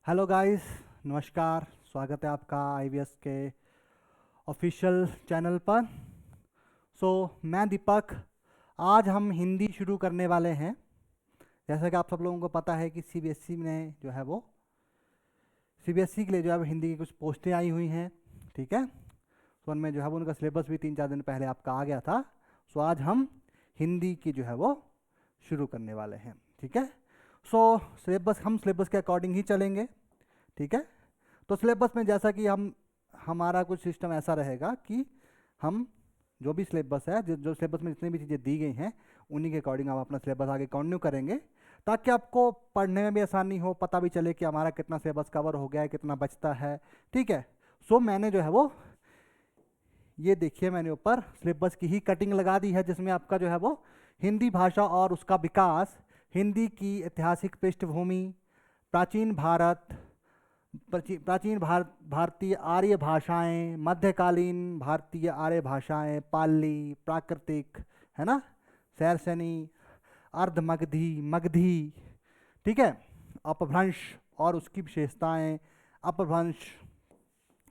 Hello guys, नमस्कार। स्वागत है आपका आईवीएस के ऑफिशियल चैनल पर। मैं दीपक। आज हम हिंदी शुरू करने वाले हैं। जैसा कि आप सब लोगों को पता है कि सीबीएसई ने जो है वो सीबीएसई के लिए जो है हिंदी की कुछ पोस्टें आई हुई हैं। ठीक है। उनमें जो है वो उनका सिलेबस भी 3-4 दिन पहले आपका आ गया था। आज हम हिंदी की जो है वो शुरू करने वाले हैं। ठीक है। सिलेबस के अकॉर्डिंग ही चलेंगे। ठीक है। तो सिलेबस में जैसा कि हमारा कुछ सिस्टम ऐसा रहेगा कि हम जो भी सिलेबस है, जो सिलेबस में जितनी भी चीज़ें दी गई हैं, उन्हीं के अकॉर्डिंग आप अपना सिलेबस आगे कंटिन्यू करेंगे, ताकि आपको पढ़ने में भी आसानी हो, पता भी चले कि हमारा कितना सिलेबस कवर हो गया है, कितना बचता है। ठीक है। मैंने जो है वो ये देखिए, मैंने ऊपर सिलेबस की ही कटिंग लगा दी है, जिसमें आपका जो है वो हिंदी भाषा और उसका विकास, हिंदी की ऐतिहासिक पृष्ठभूमि, प्राचीन भारत, भारतीय आर्य भाषाएं, मध्यकालीन भारतीय आर्य भाषाएं, पाली, प्राकृतिक, है ना, सैरसनी, अर्धमगधी, मगधी। ठीक है। अपभ्रंश और उसकी विशेषताएं, अपभ्रंश,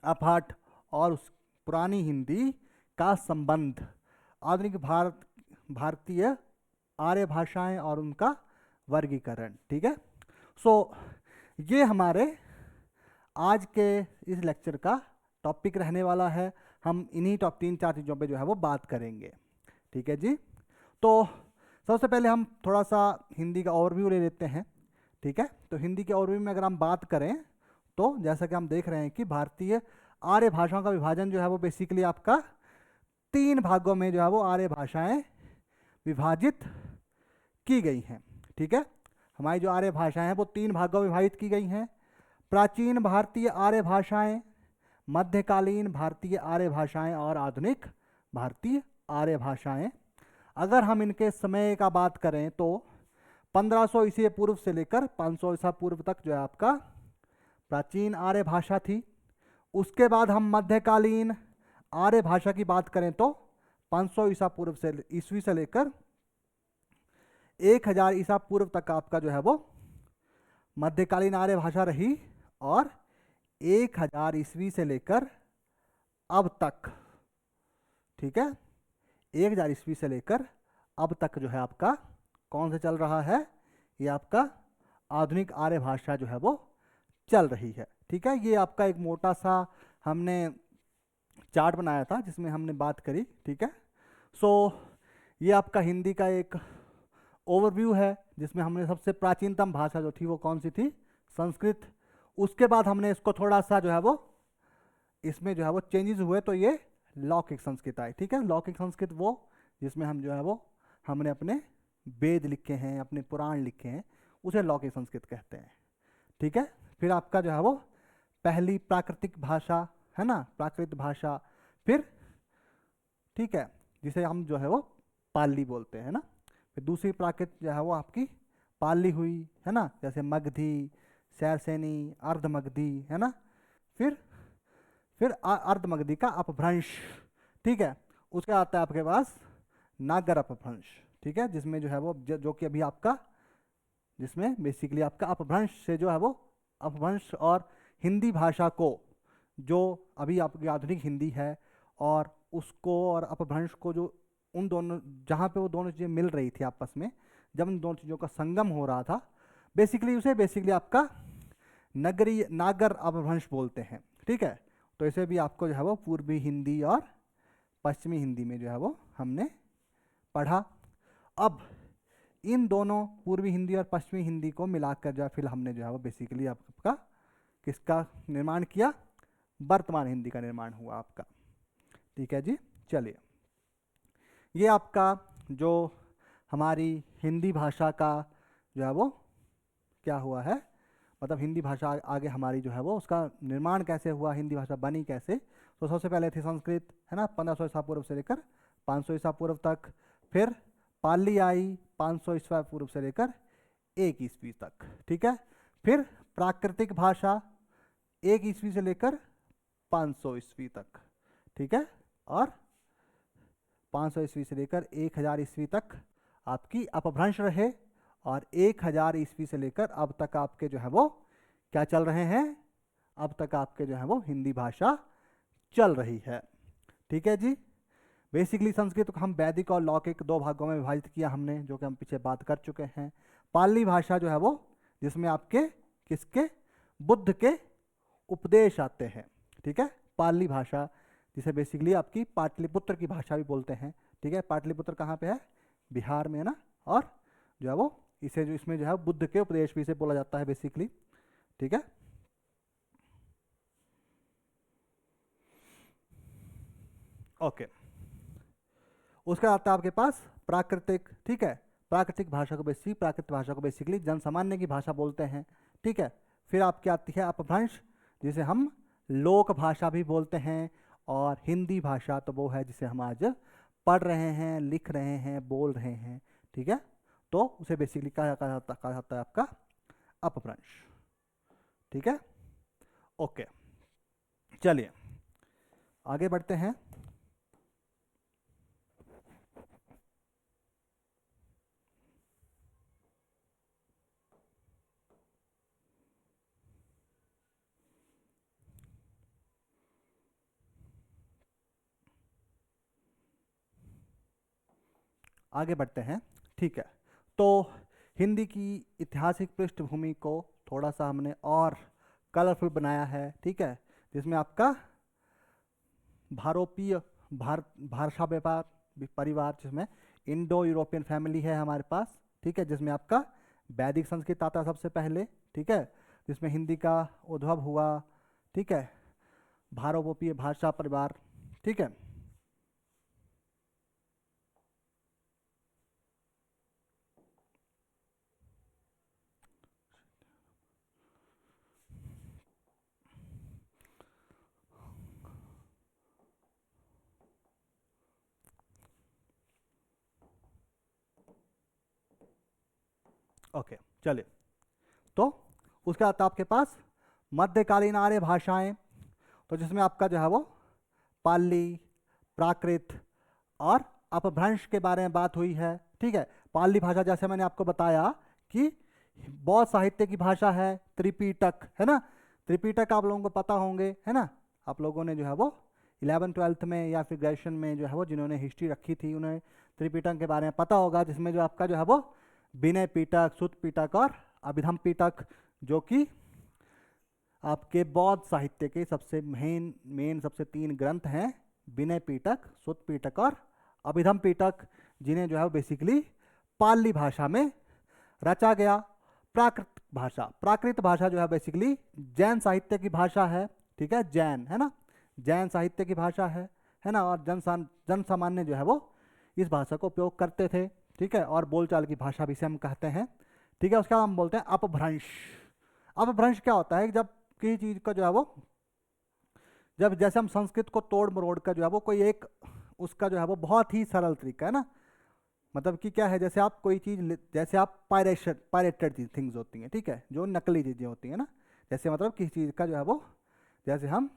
अपहट और उस पुरानी हिंदी का संबंध, आधुनिक भारतीय आर्य भाषाएं और उनका वर्गीकरण। ठीक है। सो ये हमारे आज के इस लेक्चर का टॉपिक रहने वाला है। हम इन्हीं टॉप 3-4 चीज़ों पे जो है वो बात करेंगे। ठीक है जी। तो सबसे पहले हम थोड़ा सा हिंदी का ओवरव्यू ले लेते हैं। ठीक है। तो हिंदी के ओवरव्यू में अगर हम बात करें, तो जैसा कि हम देख रहे हैं कि भारतीय आर्य भाषाओं का विभाजन जो है वो बेसिकली आपका 3 भागों में जो है वो आर्य भाषाएं विभाजित की गई हैं। ठीक है। हमारी जो आर्य भाषाएं हैं वो 3 भागों में विभाजित की गई हैं। प्राचीन भारतीय आर्य भाषाएं, मध्यकालीन भारतीय आर्य भाषाएं और आधुनिक भारतीय आर्य भाषाएं। अगर हम इनके समय का बात करें तो 1500 ईसा पूर्व से लेकर 500 ईसा पूर्व तक जो है आपका प्राचीन आर्य भाषा थी। उसके बाद हम मध्यकालीन आर्य भाषा की बात करें तो 500 ईसा पूर्व से ईस्वी से लेकर 1000 ईसा पूर्व तक आपका जो है वो मध्यकालीन आर्य भाषा रही। और 1000 ईस्वी से लेकर अब तक, ठीक है, 1000 ईस्वी से लेकर अब तक जो है आपका कौन सा चल रहा है, ये आपका आधुनिक आर्य भाषा जो है वो चल रही है। ठीक है। ये आपका एक मोटा सा हमने चार्ट बनाया था जिसमें हमने बात करी। ठीक है। सो ये आपका हिंदी का एक ओवरव्यू है, जिसमें हमने सबसे प्राचीनतम भाषा जो थी वो कौन सी थी, संस्कृत। उसके बाद हमने इसको थोड़ा सा जो है वो इसमें जो है वो चेंजेस हुए, तो ये लौकिक संस्कृत आई। ठीक है। लौकिक संस्कृत वो जिसमें हम जो है वो हमने अपने वेद लिखे हैं, अपने पुराण लिखे हैं, उसे लौकिक संस्कृत कहते हैं। ठीक है। फिर आपका जो है वो पहली प्राकृतिक भाषा है ना, प्राकृत भाषा। फिर ठीक है, जिसे हम जो है वो पाली बोलते हैं ना। फिर दूसरी प्राकृत जो है वो आपकी पाली हुई, है ना, जैसे मगधी, सैरसैनी, अर्धमगधी, है ना। फिर अर्धमगधी का अपभ्रंश। ठीक है। उसके आता है आपके पास नागर अपभ्रंश। ठीक है। जिसमें जो है वो जो कि अभी आपका, जिसमें बेसिकली आपका अपभ्रंश से जो है वो अपभ्रंश और हिंदी भाषा को, जो अभी आपकी आधुनिक हिंदी है, और उसको और अपभ्रंश को, जो उन दोनों, जहाँ पे वो दोनों चीज़ें मिल रही थी आपस में, जब उन दोनों चीज़ों का संगम हो रहा था, बेसिकली आपका नगरी नागर अपभ्रंश बोलते हैं। ठीक है। तो इसे भी आपको जो है वो पूर्वी हिंदी और पश्चिमी हिंदी में जो है वो हमने पढ़ा। अब इन दोनों पूर्वी हिंदी और पश्चिमी हिंदी को मिलाकर जो है फिर हमने जो है वो बेसिकली आपका किसका निर्माण किया, वर्तमान हिंदी का निर्माण हुआ आपका। ठीक है जी। चलिए, ये आपका जो हमारी हिंदी भाषा का जो है वो क्या हुआ है, मतलब हिंदी भाषा आगे हमारी जो है वो उसका निर्माण कैसे हुआ, हिंदी भाषा बनी कैसे। तो सबसे पहले थी संस्कृत, है ना, 1500 ईसा पूर्व से लेकर 500 ईसा पूर्व तक। फिर पाली आई 500 ईसा पूर्व से लेकर 1 ईस्वी तक। ठीक है। फिर प्राकृतिक भाषा 1 ईस्वी से लेकर 500 ईस्वी तक। ठीक है। और 500 ईस्वी से लेकर 1000 ईस्वी तक आपकी अपभ्रंश रहे, और 1000 ईस्वी से लेकर अब तक आपके जो है वो क्या चल रहे हैं, अब तक आपके जो है वो हिंदी भाषा चल रही है। ठीक है जी। बेसिकली संस्कृत को हम वैदिक और लौकिक दो भागों में विभाजित किया हमने, जो कि हम पीछे बात कर चुके हैं। पाली भाषा जो है वो जिसमें आपके किसके, बुद्ध के उपदेश आते हैं। ठीक है, पाली भाषा जिसे बेसिकली आपकी पाटलिपुत्र की भाषा भी बोलते हैं। ठीक है, पाटलिपुत्र कहाँ पे है, बिहार में है ना। और जो है वो इसे जो इसमें जो है बुद्ध के उपदेश भी इसे बोला जाता है बेसिकली। ठीक है, ओके। उसके बाद आता है आपके पास प्राकृतिक। ठीक है, प्राकृतिक भाषा को बेसिकली जन सामान्य की भाषा बोलते हैं। ठीक है, फिर आपकी आती है अपभ्रंश, जिसे हम लोक भाषा भी बोलते हैं। और हिंदी भाषा तो वो है जिसे हम आज पढ़ रहे हैं, लिख रहे हैं, बोल रहे हैं। ठीक है, तो उसे बेसिकली कहा जाता है आपका अपभ्रंश। ठीक है, ओके, चलिए आगे बढ़ते हैं। आगे बढ़ते हैं। ठीक है, तो हिंदी की ऐतिहासिक पृष्ठभूमि को थोड़ा सा हमने और कलरफुल बनाया है। ठीक है, जिसमें आपका भारोपीय भाषा व्यापार परिवार, जिसमें इंडो यूरोपियन फैमिली है हमारे पास। ठीक है, जिसमें आपका वैदिक संस्कृत आता है सबसे पहले। ठीक है, जिसमें हिंदी का उद्भव हुआ। ठीक है, भारोपीय भाषा परिवार। ठीक है, ओके, चलिए। तो उसके बाद आपके पास मध्यकालीन आर्य भाषाएं, तो जिसमें आपका जो है वो पाली, प्राकृत और अपभ्रंश के बारे में बात हुई है। ठीक है, पाली भाषा जैसे मैंने आपको बताया कि बौद्ध साहित्य की भाषा है, त्रिपिटक है ना। त्रिपिटक आप लोगों को पता होंगे, है ना। आप लोगों ने जो है वो 11th-12th में या फिर ग्रेजुएशन में जो है वो जिन्होंने हिस्ट्री रखी थी उन्हें त्रिपिटक के बारे में पता होगा, जिसमें जो आपका जो है वो विनय पिटक, सुत्त पिटक और अभिधम पिटक, जो कि आपके बौद्ध साहित्य के सबसे मेन सबसे 3 ग्रंथ हैं, विनय पिटक, सुत्त पिटक और अभिधम पिटक, जिन्हें जो है बेसिकली पाली भाषा में रचा गया। प्राकृत भाषा जो है बेसिकली जैन साहित्य की भाषा है। ठीक है, जैन है ना, जैन साहित्य की भाषा है ना। और जन सामान्य जो है वो इस भाषा को उपयोग करते थे। ठीक है, और बोलचाल की भाषा भी से हम कहते हैं। ठीक है, उसका हम बोलते हैं अपभ्रंश। अपभ्रंश क्या होता है, जब किसी चीज़ का जो है वो, जब जैसे हम संस्कृत को तोड़ मरोड़ कर जो है वो कोई एक उसका जो है वो बहुत ही सरल तरीका है ना। मतलब कि क्या है, जैसे आप कोई चीज़, जैसे आप पायरेटेड थिंग्स होती हैं। ठीक है, जो नकली चीज़ें होती हैं ना। जैसे मतलब किसी चीज़ का जो है वो, जैसे हम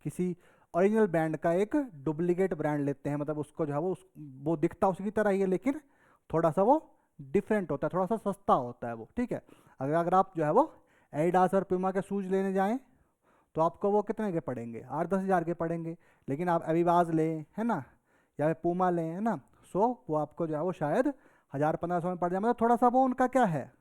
किसी ओरिजिनल ब्रांड का एक डुप्लीकेट ब्रांड लेते हैं, मतलब उसको जो है वो दिखता उसी की तरह ही है, लेकिन थोड़ा सा वो डिफरेंट होता है, थोड़ा सा सस्ता होता है वो। ठीक है, अगर आप जो है वो एडिडास और प्यूमा के शूज़ लेने जाएं तो आपको वो कितने के पड़ेंगे, 8-10 हज़ार के पड़ेंगे। लेकिन आप एविवाज लें, है ना, या पूमा लें, है ना, सो वो आपको जो है वो शायद 1000-1500 में पड़ जाए। मतलब थोड़ा सा वो उनका क्या है,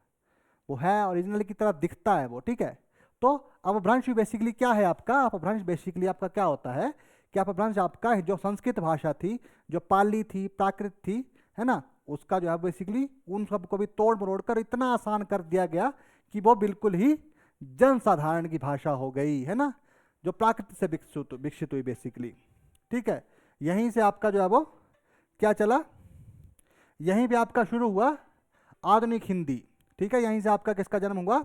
वो है ओरिजिनल की तरह दिखता है वो। ठीक है, तो अपभ्रंश बेसिकली क्या है आपका, अपभ्रंश बेसिकली आपका क्या होता है कि अपभ्रंश आपका जो संस्कृत भाषा थी, जो पाली थी, प्राकृत थी, है ना, उसका जो है बेसिकली उन सबको भी तोड़ मरोड़ कर इतना आसान कर दिया गया कि वो बिल्कुल ही जनसाधारण की भाषा हो गई, है ना, जो प्राकृतिक से विकसित हुई बेसिकली। ठीक है, यहीं से आपका जो है वो क्या चला, यहीं पे आपका शुरू हुआ आधुनिक हिंदी। ठीक है, यहीं से आपका किसका जन्म हुआ,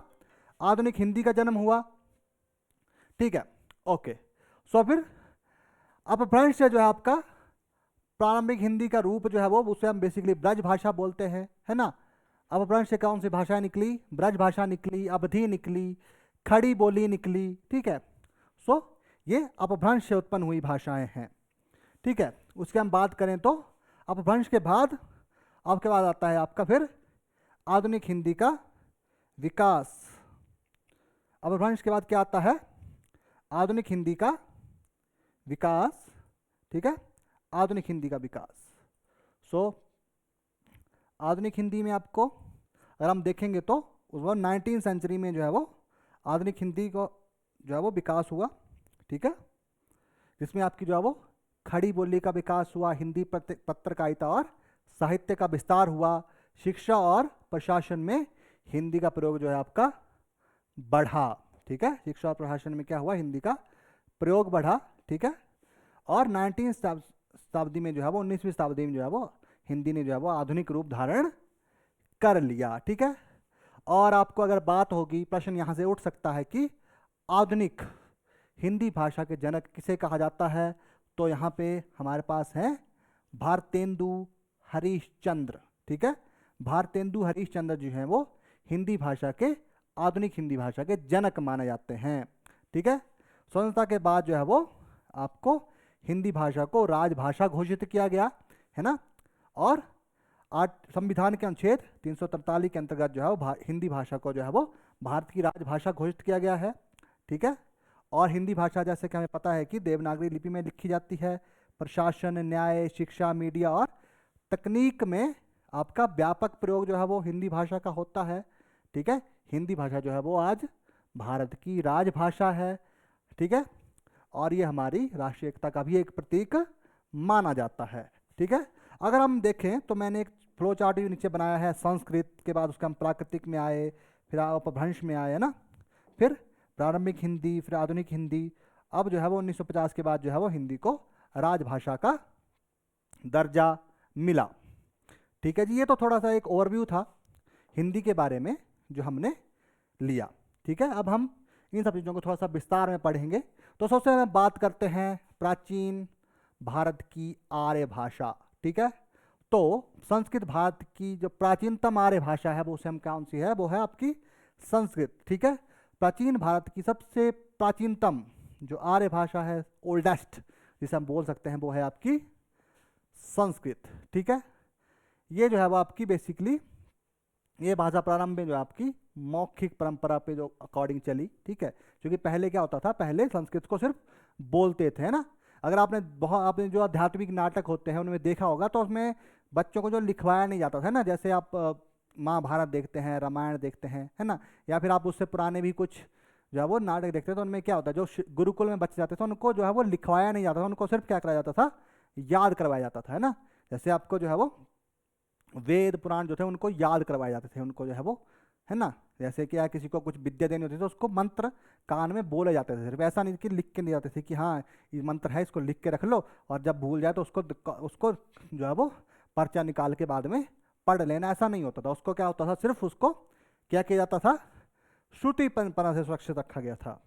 आधुनिक हिंदी का जन्म हुआ। ठीक है, ओके। सो फिर अपभ्रंश से जो है आपका प्रारंभिक हिंदी का रूप जो है वो, उसे हम बेसिकली ब्रज भाषा बोलते हैं, है ना। अपभ्रंश से कौन सी भाषा निकली, ब्रज भाषा निकली, अवधी निकली, खड़ी बोली निकली। ठीक है, सो ये अपभ्रंश से उत्पन्न हुई भाषाएं हैं। ठीक है, उसके हम बात करें तो अपभ्रंश के बाद आपके बाद आता है आपका फिर आधुनिक हिंदी का विकास। अपभ्रंश के बाद क्या आता है? आधुनिक हिंदी का विकास। ठीक है, आधुनिक हिंदी का विकास। सो आधुनिक हिंदी में आपको अगर हम देखेंगे तो उस वक्त 19वीं सेंचुरी में जो है वो आधुनिक हिंदी को जो है वो विकास हुआ। ठीक है, जिसमें आपकी जो है वो खड़ी बोली का विकास हुआ, हिंदी पत्रकारिता और साहित्य का विस्तार हुआ, शिक्षा और प्रशासन में हिंदी का प्रयोग जो है आपका बढ़ा। ठीक है, शिक्षा और प्रशासन में क्या हुआ? हिंदी का प्रयोग बढ़ा। ठीक है, और 19वीं शताब्दी में जो है वो 19वीं शताब्दी में जो है वो हिंदी ने जो है वो आधुनिक रूप धारण कर लिया। ठीक है, और आपको अगर बात होगी, प्रश्न यहाँ से उठ सकता है कि आधुनिक हिंदी भाषा के जनक किसे कहा जाता है? तो यहाँ पे हमारे पास है भारतेंदु हरीशचंद्र। ठीक है, भारतेंदु हरीशचंद्र जो हैं वो हिंदी भाषा के, आधुनिक हिंदी भाषा के जनक माने जाते हैं। ठीक है, स्वतंत्रता के बाद जो है वो आपको हिंदी भाषा को राजभाषा घोषित किया गया है ना, और संविधान के अनुच्छेद 343 के अंतर्गत जो है वो हिंदी भाषा को जो है वो भारत की राजभाषा घोषित किया गया है। ठीक है, और हिंदी भाषा जैसे कि हमें पता है कि देवनागरी लिपि में लिखी जाती है। प्रशासन, न्याय, शिक्षा, मीडिया और तकनीक में आपका व्यापक प्रयोग जो है वो हिंदी भाषा का होता है। ठीक है, हिंदी भाषा जो है वो आज भारत की राजभाषा है। ठीक है, और ये हमारी राष्ट्रीय एकता का भी एक प्रतीक माना जाता है। ठीक है, अगर हम देखें तो मैंने एक फ्लो चार्ट भी नीचे बनाया है। संस्कृत के बाद उसके हम प्राकृतिक में आए, फिर अपभ्रंश में आए, है ना, फिर प्रारंभिक हिंदी, फिर आधुनिक हिंदी। अब जो है वो 1950 के बाद जो है वो हिंदी को राजभाषा का दर्जा मिला। ठीक है जी, ये तो थोड़ा सा एक ओवरव्यू था हिंदी के बारे में जो हमने लिया। ठीक है, अब हम इन सब चीज़ों को थोड़ा सा विस्तार में पढ़ेंगे। तो सबसे पहले बात करते हैं प्राचीन भारत की आर्य भाषा। ठीक है, तो संस्कृत भारत की जो प्राचीनतम आर्य भाषा है वो उसे हम कौन सी है? वो है आपकी संस्कृत। ठीक है, प्राचीन भारत की सबसे प्राचीनतम जो आर्य भाषा है, ओल्डेस्ट जिसे हम बोल सकते हैं, वो है आपकी संस्कृत। ठीक है, ये जो है वो आपकी बेसिकली ये भाषा प्रारंभ में जो आपकी मौखिक परंपरा पे जो अकॉर्डिंग चली। ठीक है, क्योंकि पहले क्या होता था, पहले संस्कृत को सिर्फ बोलते थे, है ना। अगर आपने जो आध्यात्मिक नाटक होते हैं उनमें देखा होगा तो उसमें बच्चों को जो लिखवाया नहीं जाता था ना, जैसे आप महाभारत देखते हैं, रामायण देखते हैं, है ना, या फिर आप उससे पुराने भी कुछ जो है वो नाटक देखते हैं, तो उनमें क्या होता है, जो गुरुकुल में बच्चे जाते थे उनको जो है वो लिखवाया नहीं जाता था, उनको सिर्फ क्या कराया जाता था? याद करवाया जाता था, है ना। जैसे आपको जो है वो वेद पुराण जो थे उनको याद करवाए जाते थे, उनको जो है वो, है ना, जैसे कि किसी को कुछ विद्या देनी होती थी तो उसको मंत्र कान में बोले जाते थे। सिर्फ ऐसा नहीं कि लिख के नहीं जाते थे कि हाँ ये मंत्र है, इसको लिख के रख लो, और जब भूल जाए तो उसको जो है वो पर्चा निकाल के बाद में पढ़ लेना, ऐसा नहीं होता था। उसको क्या होता था, सिर्फ उसको क्या किया जाता था? श्रुति परंपरा से सुरक्षित रखा गया था।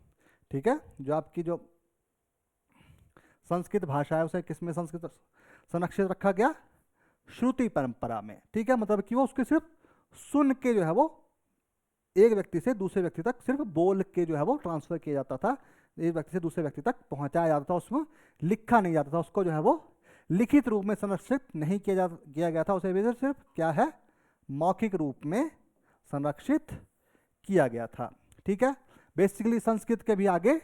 ठीक है, जो आपकी जो संस्कृत भाषा है उसे किसमें संस्कृत संरक्षित रखा गया? श्रुति परंपरा में। ठीक है, मतलब कि वो उसके सिर्फ सुन के जो है वो एक व्यक्ति से दूसरे व्यक्ति तक सिर्फ बोल के जो है वो ट्रांसफर किया जाता था, एक व्यक्ति से दूसरे व्यक्ति तक पहुंचाया जाता था, उसमें लिखा नहीं जाता था, उसको जो है वो लिखित रूप में संरक्षित नहीं किया गया था, उसे भी सिर्फ क्या है? मौखिक रूप में संरक्षित किया गया था। ठीक है, बेसिकली संस्कृत के भी आगे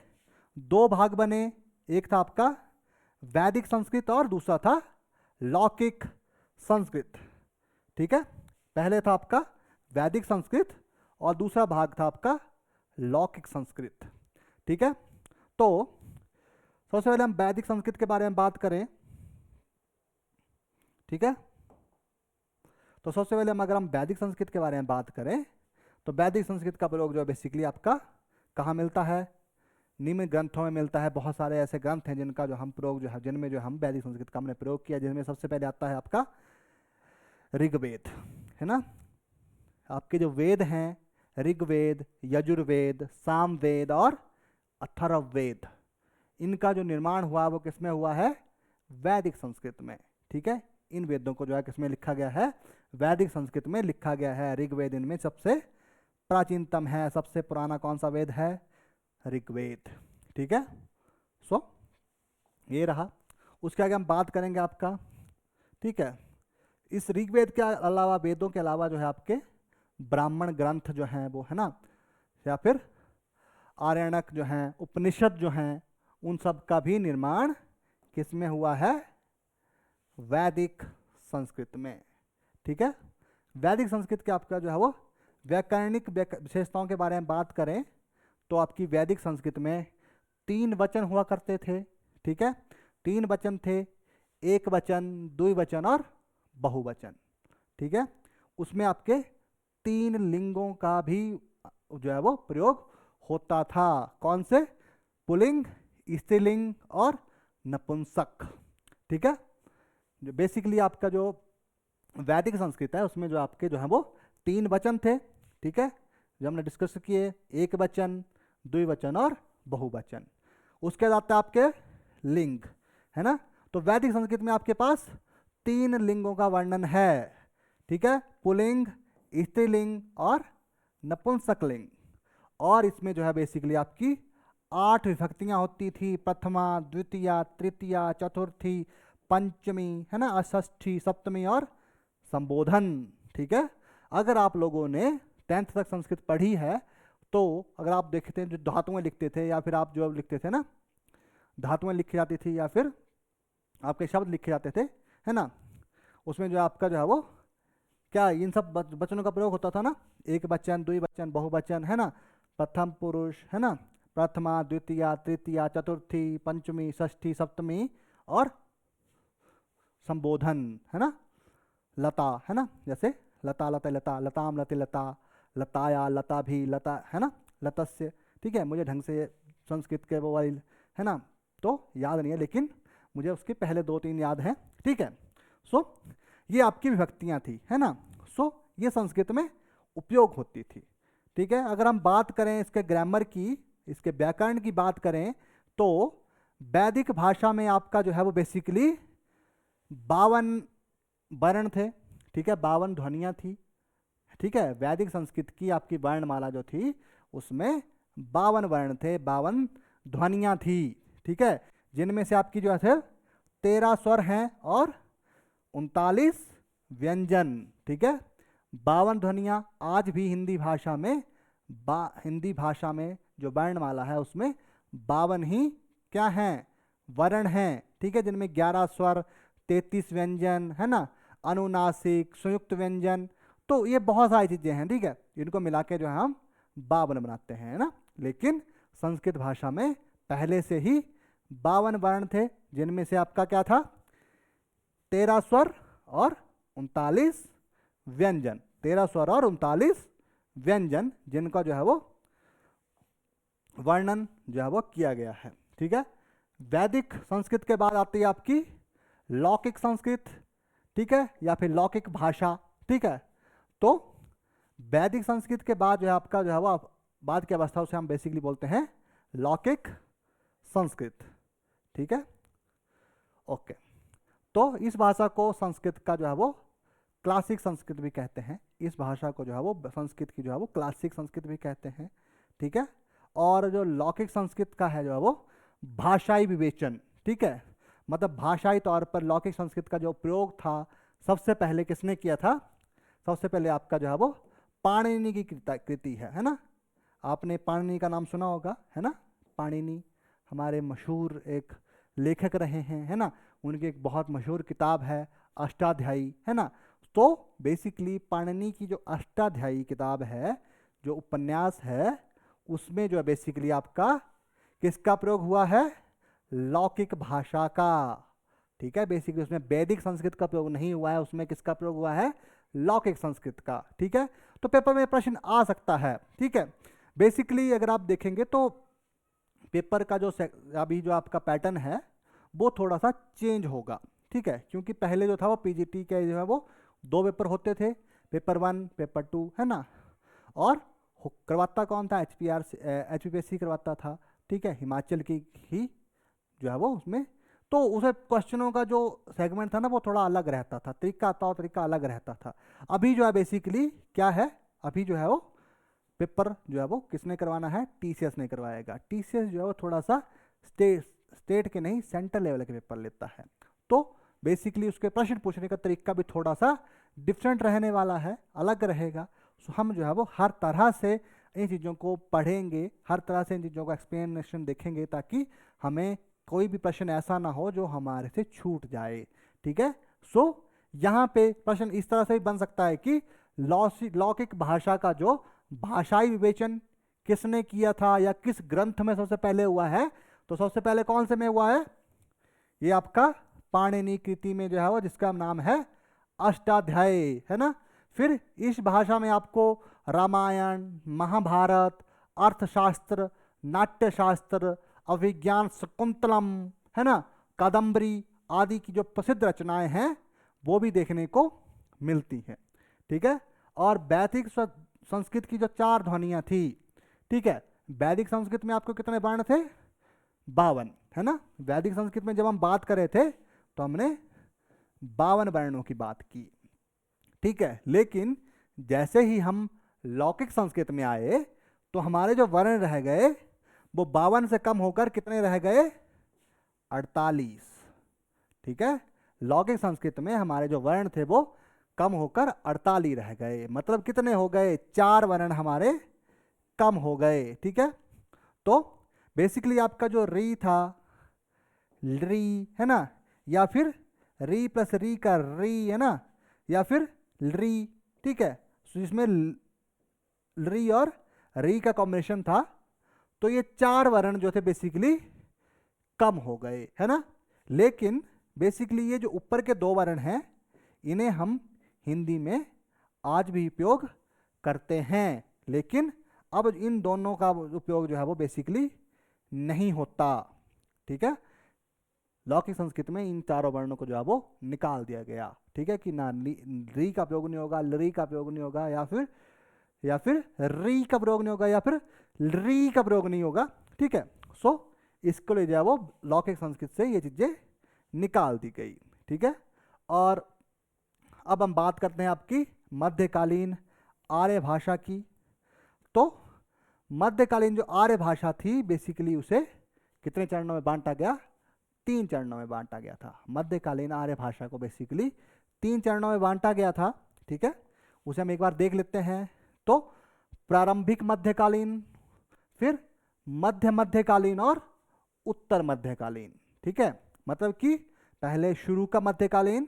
दो भाग बने, एक था आपका वैदिक संस्कृत और दूसरा था लौकिक संस्कृत। ठीक है, पहले था आपका वैदिक संस्कृत और दूसरा भाग था आपका लौकिक संस्कृत। ठीक है, तो सबसे पहले हम वैदिक संस्कृत के बारे में बात करें। ठीक है, तो सबसे पहले अगर हम वैदिक संस्कृत के बारे में बात करें तो वैदिक संस्कृत का प्रयोग जो है बेसिकली आपका कहाँ मिलता है? निम्न ग्रंथों में मिलता है। बहुत सारे ऐसे ग्रंथ हैं जिनका जो हम प्रयोग जो है, जिनमें जो हम वैदिक संस्कृत का हमने प्रयोग किया, जिनमें सबसे पहले आता है आपका ऋग्वेद, है ना। आपके जो वेद हैं, ऋग्वेद, यजुर्वेद, सामवेद और अथर्ववेद, इनका जो निर्माण हुआ वो किसमें हुआ है? वैदिक संस्कृत में। ठीक है, इन वेदों को जो है किसमें लिखा गया है? वैदिक संस्कृत में लिखा गया है। ऋग्वेद इनमें सबसे प्राचीनतम है। सबसे पुराना कौन सा वेद है? ऋग्वेद। ठीक है, सो ये रहा। उसके आगे हम बात करेंगे आपका, ठीक है, इस ऋग्वेद के अलावा, वेदों के अलावा जो है आपके ब्राह्मण ग्रंथ जो हैं वो, है ना, या फिर आर्यणक जो हैं, उपनिषद जो हैं, उन सब का भी निर्माण किस में हुआ है? वैदिक संस्कृत में। ठीक है, वैदिक संस्कृत के आपका जो है वो व्याकरणिक विशेषताओं के बारे में बात करें तो आपकी वैदिक संस्कृत में 3 वचन हुआ करते थे। ठीक है, 3 वचन थे, एक वचन, द्विवचन और बहुवचन। ठीक है, उसमें आपके 3 लिंगों का भी जो है वो प्रयोग होता था। कौन से? पुल्लिंग, स्त्रीलिंग और नपुंसक। ठीक है, जो बेसिकली आपका जो वैदिक संस्कृत है उसमें जो आपके जो है वो 3 वचन थे। ठीक है, जो हमने डिस्कस किए, एक वचन, द्विवचन और बहुवचन। उसके बाद आता है आपके लिंग, है ना। तो वैदिक संस्कृत में आपके पास 3 लिंगों का वर्णन है। ठीक है, पुल्लिंग, स्त्रीलिंग और नपुंसकलिंग। और इसमें जो है बेसिकली आपकी 8 विभक्तियां होती थी, प्रथमा, द्वितीया, तृतीया, चतुर्थी, पंचमी, है ना, षष्ठी, सप्तमी और संबोधन। ठीक है, अगर आप लोगों ने 10th तक संस्कृत पढ़ी है तो अगर आप देखते हैं जो धातुएं लिखते थे या फिर आप जो लिखते थे ना, धातुएं लिखी जाती थी या फिर आपके शब्द लिखे जाते थे, है ना, उसमें जो आपका जो है वो क्या इन सब वचनों का प्रयोग होता था ना, एक वचन, द्विवचन, बहुवचन, है ना, प्रथम पुरुष, है ना, प्रथमा, द्वितीया, तृतीया, चतुर्थी, पंचमी, षष्ठी, सप्तमी और संबोधन, है ना, लता, है ना, जैसे लता, लता, लता, लताम, लते, लता, लताया, लता भी, लता, है ना, लतस्य। ठीक है, मुझे ढंग से संस्कृत के वो वाली, है ना, तो याद नहीं है, लेकिन मुझे उसके पहले 2-3 याद हैं। ठीक है, सो ये आपकी विभक्तियां थी, है ना। सो ये संस्कृत में उपयोग होती थी। ठीक है, अगर हम बात करें इसके ग्रामर की, इसके व्याकरण की बात करें तो वैदिक भाषा में आपका जो है वो बेसिकली 52 वर्ण थे। ठीक है, 52 ध्वनियाँ थी। ठीक है, वैदिक संस्कृत की आपकी वर्णमाला जो थी उसमें 52 वर्ण थे, 52 ध्वनियाँ थी। ठीक है, जिनमें से आपकी जो है 13 स्वर हैं और 39 व्यंजन। ठीक है, 52 ध्वनियाँ आज भी हिंदी भाषा में हिंदी भाषा में जो वर्णमाला है उसमें 52 ही क्या हैं? वर्ण हैं। ठीक है, जिनमें 11 स्वर, 33 व्यंजन, है ना, अनुनासिक, संयुक्त व्यंजन, तो ये बहुत सारी चीज़ें हैं। ठीक है, इनको मिला के जो है हम 52 बनाते हैं, है ना। लेकिन संस्कृत भाषा में पहले से ही 52 वर्ण थे, जिनमें से आपका क्या था? 13 स्वर और 39 व्यंजन। 13 स्वर और 39 व्यंजन, जिनका जो है वो वर्णन जो है वो किया गया है। ठीक है, वैदिक संस्कृत के बाद आती है आपकी लौकिक संस्कृत। ठीक है, या फिर लौकिक भाषा। ठीक है, तो वैदिक संस्कृत के बाद जो है आपका जो है वो बाद की अवस्था उसे हम बेसिकली बोलते हैं लौकिक संस्कृत। ठीक है, ओके। तो इस भाषा को संस्कृत का जो है वो क्लासिक संस्कृत भी कहते हैं। इस भाषा को जो है वो संस्कृत की जो है वो क्लासिक संस्कृत भी कहते हैं। ठीक है, और जो लौकिक संस्कृत का है जो है वो भाषाई विवेचन। ठीक है, मतलब भाषाई तौर पर लौकिक संस्कृत का जो प्रयोग था सबसे पहले किसने किया था? सबसे पहले आपका जो है वो पाणिनि की कृति है ना। आपने पाणिनि का नाम सुना होगा, है ना। पाणिनि हमारे मशहूर एक लेखक रहे हैं, है ना। उनकी एक बहुत मशहूर किताब है अष्टाध्यायी, है ना। तो बेसिकली पाणिनि की जो अष्टाध्यायी किताब है, जो उपन्यास है, उसमें जो है बेसिकली आपका किसका प्रयोग हुआ है? लौकिक भाषा का। ठीक है, बेसिकली उसमें वैदिक संस्कृत का प्रयोग नहीं हुआ है, उसमें किसका प्रयोग हुआ है? लौकिक संस्कृत का। ठीक है, तो पेपर में प्रश्न आ सकता है। ठीक है, बेसिकली अगर आप देखेंगे तो पेपर का जो अभी जो आपका पैटर्न है वो थोड़ा सा चेंज होगा। ठीक है, क्योंकि पहले जो था वो पीजीटी के जो है वो 2 पेपर होते थे, पेपर 1, पेपर 2, है ना। और करवाता कौन था? HPPSC करवाता था। ठीक है, हिमाचल की ही जो है वो उसमें, तो उसे क्वेश्चनों का जो सेगमेंट था ना वो थोड़ा अलग रहता था, तरीका अलग रहता था। अभी जो है बेसिकली क्या है, अभी जो है वो पेपर जो है वो किसने करवाना है? TCS ने करवाएगा। TCS जो है वो थोड़ा सा स्टेट के नहीं सेंट्रल लेवल के पेपर लेता है, तो बेसिकली उसके प्रश्न पूछने का तरीका भी थोड़ा सा डिफरेंट रहने वाला है, अलग रहेगा। सो हम जो है वो हर तरह से इन चीज़ों को पढ़ेंगे, हर तरह से इन चीज़ों का एक्सप्लेनेशन देखेंगे, ताकि हमें कोई भी प्रश्न ऐसा ना हो जो हमारे से छूट जाए। ठीक है, सो यहाँ पे प्रश्न इस तरह से भी बन सकता है कि लौकिक भाषा का जो भाषाई विवेचन किसने किया था या किस ग्रंथ में सबसे पहले हुआ है, तो सबसे पहले कौन से में हुआ है, ये आपका पाणिनि कृति में जो है वो, जिसका नाम है अष्टाध्यायी, है ना। फिर इस भाषा में आपको रामायण, महाभारत, अर्थशास्त्र, नाट्यशास्त्र, अभिज्ञान शकुंतलम, है ना, कादम्बरी आदि की जो प्रसिद्ध रचनाएं हैं वो भी देखने को मिलती हैं। ठीक है, और वैदिक संस्कृत की जो 4 ध्वनियाँ थी, ठीक है, वैदिक संस्कृत में आपको कितने वर्ण थे, 52, है ना। वैदिक संस्कृत में जब हम बात कर रहे थे तो हमने 52 वर्णों की बात की। ठीक है, लेकिन जैसे ही हम लौकिक संस्कृत में आए तो हमारे जो वर्ण रह गए वो 52 से कम होकर कितने रह गए, 48। ठीक है, लौकिक संस्कृत में हमारे जो वर्ण थे वो कम होकर 48 रह गए, मतलब कितने हो गए, 4 वर्ण हमारे कम हो गए। ठीक है, तो बेसिकली आपका जो री था, री, है ना, या फिर री प्लस री का री, है ना, या फिर री। ठीक है, तो इसमें री और री का कॉम्बिनेशन था, तो ये 4 वर्ण जो थे बेसिकली कम हो गए, है ना। लेकिन बेसिकली ये जो ऊपर के 2 वर्ण हैं इन्हें हम हिंदी में आज भी उपयोग करते हैं, लेकिन अब इन दोनों का उपयोग जो है वो बेसिकली नहीं होता। ठीक है, लौकिक संस्कृत में इन 4 वर्णों को जो है वो निकाल दिया गया। ठीक है, कि ना री का प्रयोग नहीं होगा, लरी का प्रयोग नहीं होगा, या फिर री का प्रयोग नहीं होगा, या फिर री का प्रयोग नहीं होगा। ठीक है, सो इसको ले जाए वो लौकिक संस्कृत से ये चीज़ें निकाल दी गई। ठीक है, और अब हम बात करते हैं आपकी मध्यकालीन आर्य भाषा की। तो मध्यकालीन जो आर्य भाषा थी बेसिकली उसे कितने चरणों में बांटा गया, 3 चरणों में बांटा गया था। मध्यकालीन आर्य भाषा को बेसिकली 3 चरणों में बांटा गया था। ठीक है, उसे हम एक बार देख लेते हैं। तो प्रारंभिक मध्यकालीन, फिर मध्य मध्यकालीन और उत्तर मध्यकालीन। ठीक है, मतलब कि पहले शुरू का मध्यकालीन,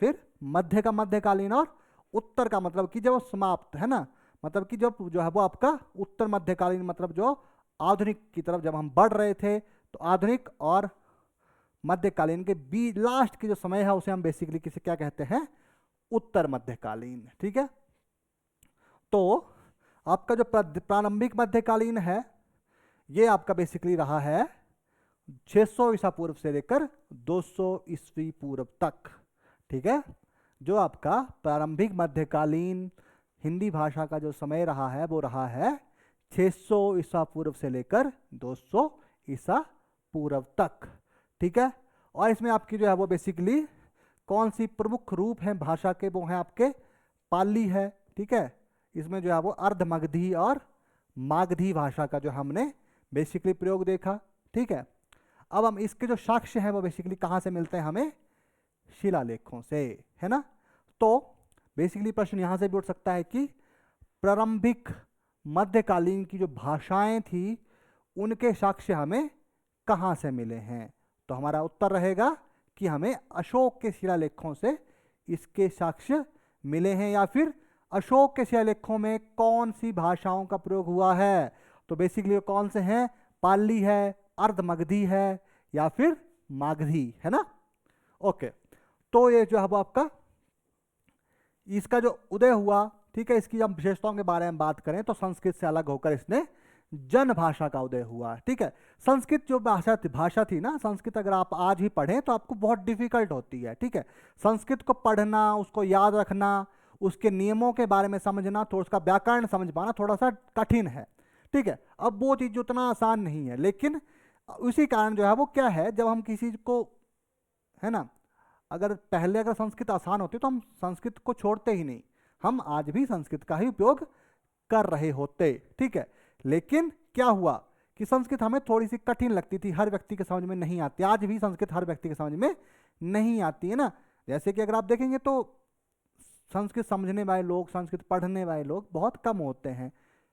फिर मध्य का मध्यकालीन और उत्तर का मतलब कि जब समाप्त, है ना, मतलब कि जब जो है वो आपका उत्तर मध्यकालीन, मतलब जो आधुनिक की तरफ जब हम बढ़ रहे थे, तो आधुनिक और मध्यकालीन के बीच लास्ट के जो समय है उसे हम बेसिकली किसे क्या कहते हैं, उत्तर मध्यकालीन। ठीक है, तो आपका जो प्रारंभिक मध्यकालीन है ये आपका बेसिकली रहा है 600 ईसा पूर्व से लेकर 200 ईस्वी पूर्व तक। ठीक है, जो आपका प्रारंभिक मध्यकालीन हिंदी भाषा का जो समय रहा है वो रहा है 600 ईसा पूर्व से लेकर 200 ईसा पूर्व तक। ठीक है, और इसमें आपकी जो है वो बेसिकली कौन सी प्रमुख रूप हैं भाषा के, वो हैं आपके पाली है। ठीक है, इसमें जो है वो अर्धमगधी और मागधी भाषा का जो हमने बेसिकली प्रयोग देखा। ठीक है, अब हम इसके जो साक्ष्य हैं वो बेसिकली कहाँ से मिलते हैं हमें, शिलालेखों से, है ना। तो बेसिकली प्रश्न यहाँ से भी उठ सकता है कि प्रारंभिक मध्यकालीन की जो भाषाएं थी उनके साक्ष्य हमें कहाँ से मिले हैं, तो हमारा उत्तर रहेगा कि हमें अशोक के शिलालेखों से इसके साक्ष्य मिले हैं। या फिर अशोक के शिलालेखों में कौन सी भाषाओं का प्रयोग हुआ है, तो बेसिकली कौन से हैं, पाली है, अर्धमगधी है, या फिर मागधी, है ना। ओके, तो ये जो है वो आपका इसका जो उदय हुआ, ठीक है, इसकी जब विशेषताओं के बारे में बात करें तो संस्कृत से अलग होकर इसने जन भाषा का उदय हुआ। ठीक है, संस्कृत जो भाषा थी ना, संस्कृत अगर आप आज भी पढ़ें तो आपको बहुत डिफिकल्ट होती है। ठीक है, संस्कृत को पढ़ना, उसको याद रखना, उसके नियमों के बारे में समझना, तो उसका व्याकरण समझ पाना थोड़ा सा कठिन है। ठीक है, अब वो चीज़ उतना आसान नहीं है, लेकिन उसी कारण जो है वो क्या है, जब हम किसी को, है ना, अगर पहले अगर संस्कृत आसान होती तो हम संस्कृत को छोड़ते ही नहीं, हम आज भी संस्कृत का ही उपयोग कर रहे होते। ठीक है, लेकिन क्या हुआ कि संस्कृत हमें थोड़ी सी कठिन लगती थी, हर व्यक्ति के समझ में नहीं आती। आज भी संस्कृत हर व्यक्ति के समझ में नहीं आती है ना। जैसे कि अगर आप देखेंगे तो संस्कृत समझने वाले लोग, संस्कृत पढ़ने वाले लोग बहुत कम होते हैं।